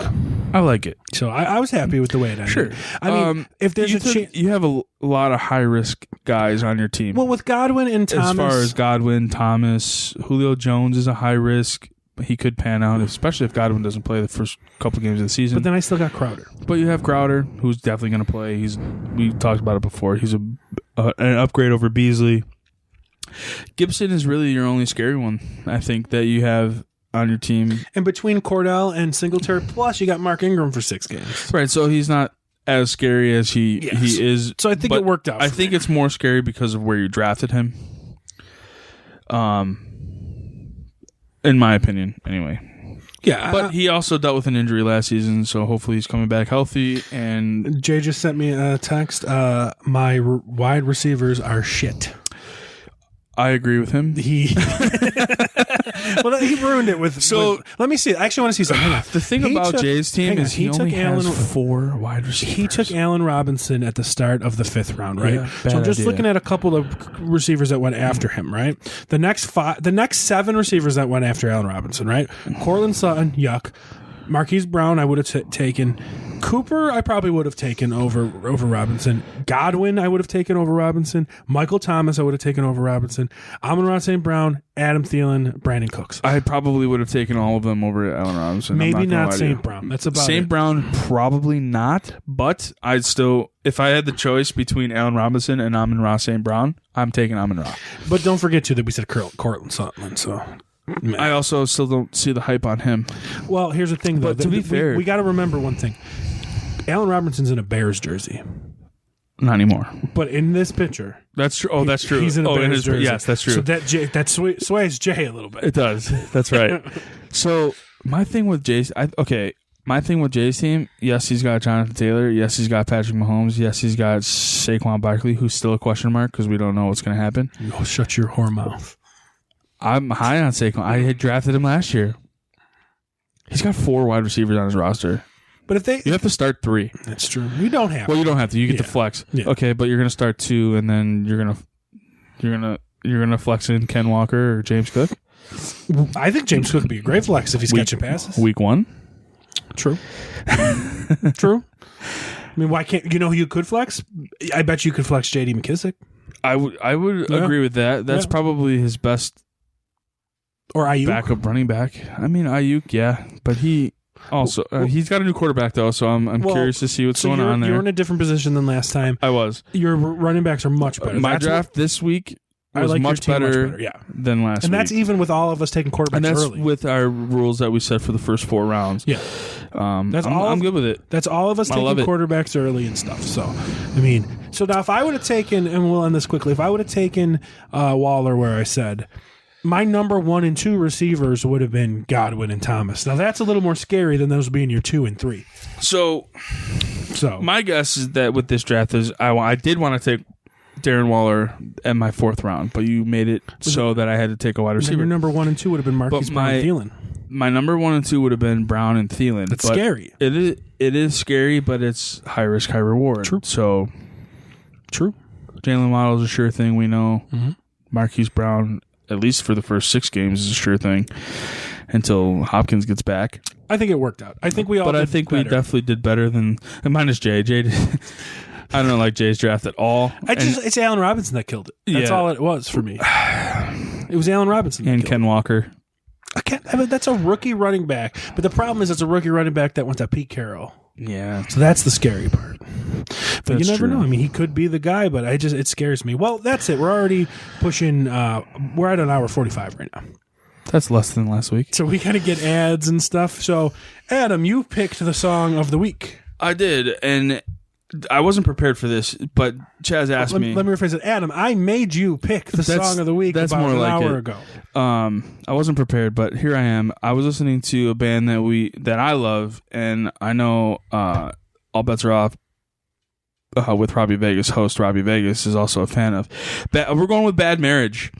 I like it. So I was happy with the way it ended. Sure. I mean, if there's you have a lot of high risk guys on your team. Well, with Godwin and Thomas, as far as Godwin, Thomas, Julio Jones is a high risk. He could pan out, especially if Godwin doesn't play the first couple games of the season. But then I still got Crowder. But you have Crowder, who's definitely going to play. We talked about it before. He's an upgrade over Beasley. Gibson is really your only scary one, I think, that you have on your team. And between Cordell and Singletary, plus you got Mark Ingram for 6 games. Right, so he's not as scary as he is. So I think it worked out. I think it's more scary because of where you drafted him. In my opinion, anyway. Yeah, but he also dealt with an injury last season, so hopefully he's coming back healthy. And Jay just sent me a text. My wide receivers are shit. I agree with him. He ruined it with. So let me see. I actually want to see something. Hang on. The thing about Jay's team is he only has 4 wide receivers. He took Allen Robinson at the start of the 5th round, right? Yeah, so I'm just looking at a couple of receivers that went after him, right? The next 7 receivers that went after Allen Robinson, right? Cortland Sutton, yuck. Marquise Brown, I would have taken. Cooper, I probably would have taken over Robinson. Godwin, I would have taken over Robinson. Michael Thomas, I would have taken over Robinson. Amon-Ra St. Brown, Adam Thielen, Brandon Cooks. I probably would have taken all of them over Allen Robinson. Maybe not St. Brown. That's about St. it. Brown, probably not. But I'd still, if I had the choice between Allen Robinson and Amon-Ra St. Brown, I'm taking Amon-Ra. But don't forget, too, that we said Cortland Sutton, so... I also still don't see the hype on him. Well, here's the thing, though. But to be fair... We got to remember one thing. Allen Robinson's in a Bears jersey. Not anymore. But in this picture... That's true. Oh, that's true. He's in a Bears jersey. Yes, that's true. So that sways Jay a little bit. It does. That's right. So, my thing with Jay's... My thing with Jay's team, yes, he's got Jonathan Taylor. Yes, he's got Patrick Mahomes. Yes, he's got Saquon Barkley, who's still a question mark because we don't know what's going to happen. Oh, shut your whore mouth. I'm high on Saquon. I had drafted him last year. He's got 4 wide receivers on his roster. But if you have to start 3. That's true. You don't have. Well, you don't have to. You get to flex. Yeah. Okay, but you're going to start 2, and then you're gonna flex in Ken Walker or James Cook. I think James Cook would be a great flex if he's catching passes. Week 1. True. True. I mean, why can't you know who you could flex? I bet you could flex J.D. McKissick. I would agree with that. That's probably his best or Ayuk backup running back. I mean Ayuk, yeah, but he also he's got a new quarterback though, so I'm curious to see what's going on there. You're in a different position than last time. I was. Your running backs are much better. My draft this week was much better than last week. And that's even with all of us taking quarterbacks and that's early. with our rules that we set for the first 4 rounds. Yeah. I'm good with it. That's all of us taking quarterbacks early and stuff. So, I mean, so now if I would have taken, and we'll end this quickly, if I would have taken Waller where I said, my number 1 and 2 receivers would have been Godwin and Thomas. Now, that's a little more scary than those being your 2 and 3. So my guess is that with this draft is I did want to take Darren Waller at my 4th round, but you made it so that I had to take a wide receiver. Your number 1 and 2 would have been Marquise Brown and Thielen. My number 1 and 2 would have been Brown and Thielen. That's scary. It is scary, but it's high risk, high reward. True. So, true. Jalen Waddle's a sure thing. We know Marquise Brown, at least for the first 6 games, is a sure thing until Hopkins gets back. I think it worked out. I think we all. But I think we definitely did better than minus Jay. Jay. I don't like Jay's draft at all. It's Allen Robinson that killed it. That's all it was for me. It was Allen Robinson and Ken Walker. That's a rookie running back. But the problem is it's a rookie running back that went to Pete Carroll. Yeah. So that's the scary part. But that's you never true. know. I mean, he could be the guy, but it scares me. Well, that's it. We're already pushing, we're at an hour 45 right now. That's less than last week. So we got to get ads and stuff. So, Adam, you picked the song of the week. I did, and I wasn't prepared for this, but Chazz asked me. Let me rephrase it. Adam, I made you pick the song of the week about an hour ago. I wasn't prepared, but here I am. I was listening to a band that I love, and I know All Bets Are Off with Robbie Vegas. Host Robbie Vegas is also a fan of. We're going with Bad Marriage.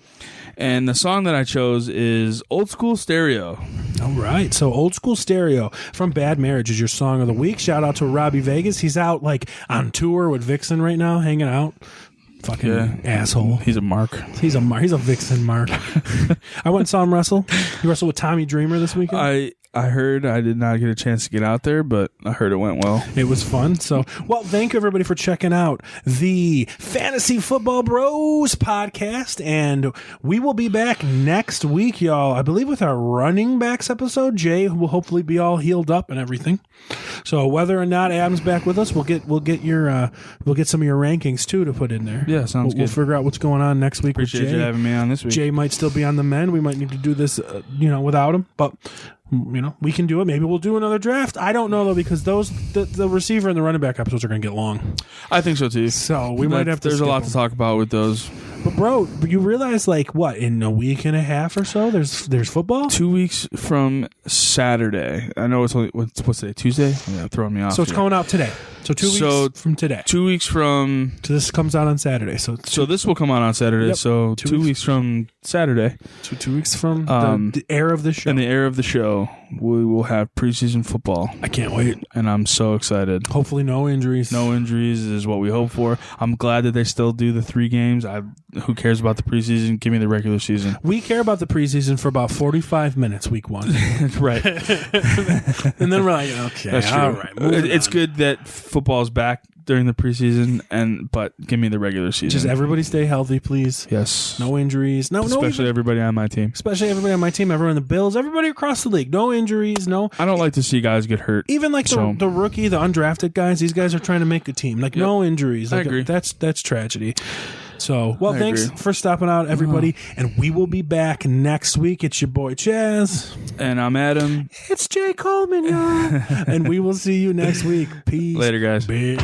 And the song that I chose is Old School Stereo. All right. So Old School Stereo from Bad Marriage is your song of the week. Shout out to Robbie Vegas. He's out on tour with Vixen right now, hanging out. Fucking asshole. He's a mark. He's a Vixen mark. I went and saw him wrestle. He wrestled with Tommy Dreamer this weekend. I heard I did not get a chance to get out there, but I heard it went well. It was fun. So, well, thank you everybody for checking out the Fantasy Football Bros podcast, and we will be back next week, y'all. I believe with our running backs episode. Jay will hopefully be all healed up and everything. So, whether or not Adam's back with us, we'll get some of your rankings too to put in there. Yeah, sounds good. We'll figure out what's going on next week. Appreciate with Jay. You having me on this week. Jay might still be on the mend. We might need to do this, without him, but. We can do it. Maybe we'll do another draft. I don't know, though, because the receiver and the running back episodes are going to get long. I think so, too. So we might have to. There's a lot to talk about with those. But, bro, you realize, in a week and a half or so, there's football? 2 weeks from Saturday. I know it's only, what's today? Tuesday? Yeah, throwing me off. So it's coming out today. So 2 weeks from today. 2 weeks from. So this comes out on Saturday. So this will come out on Saturday. Yep. So 2 weeks from Saturday. 2 weeks from the air of the show. In the air of the show, we will have preseason football. I can't wait. And I'm so excited. Hopefully no injuries. No injuries is what we hope for. I'm glad that they still do the 3 games. Who cares about the preseason? Give me the regular season. We care about the preseason for about 45 minutes week 1. Right. And then we're like, okay, That's true. all right. It's good that football's back during the preseason, but give me the regular season. Just everybody stay healthy, please. Yes. No injuries. Especially everybody on my team. Especially everybody on my team, everyone in the Bills, everybody across the league. No injuries, no. I don't like to see guys get hurt. Even like the rookie, the undrafted guys, these guys are trying to make a team. Like no injuries. Like, I agree. That's tragedy. So, well, thanks agree. for stopping out, everybody. And we will be back next week. It's your boy, Chazz. And I'm Adam. It's Jay Coleman, y'all. And we will see you next week. Peace. Later, guys. Bitch.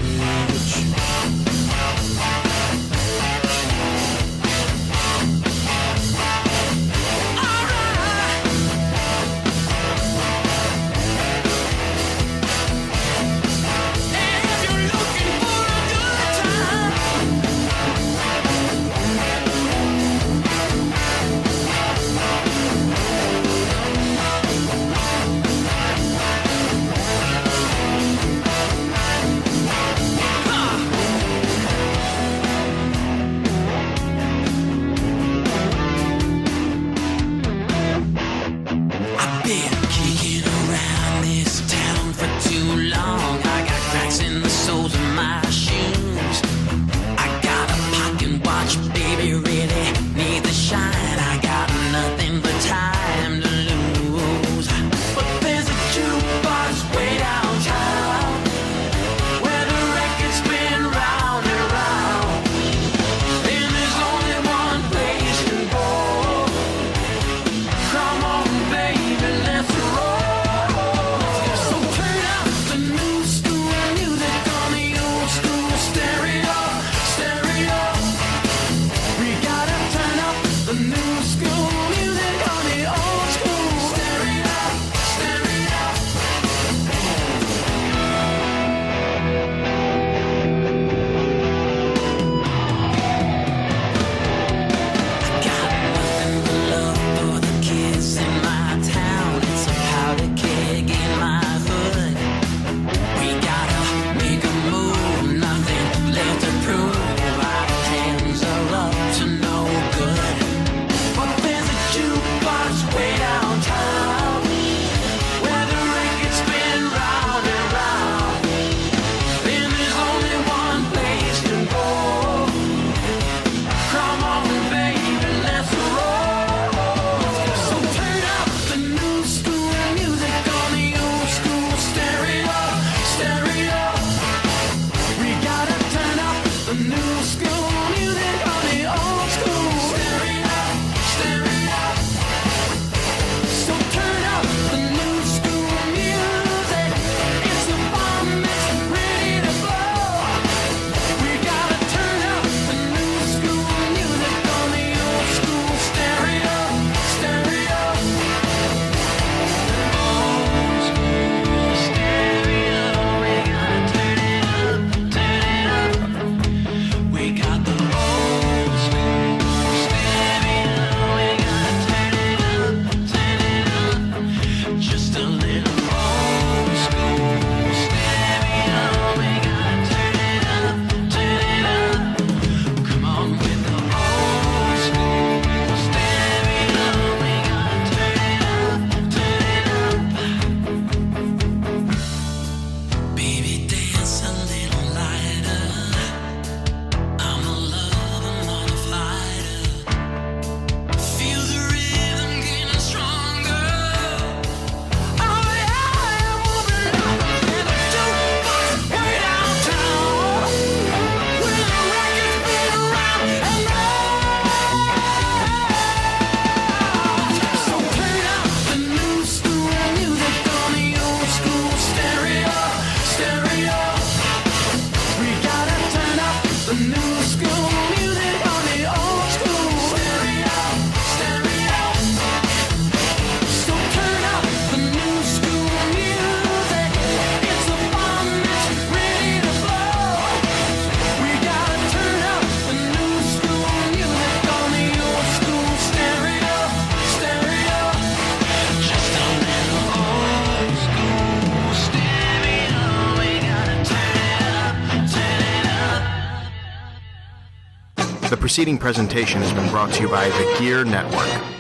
The preceding presentation has been brought to you by the Gear Network.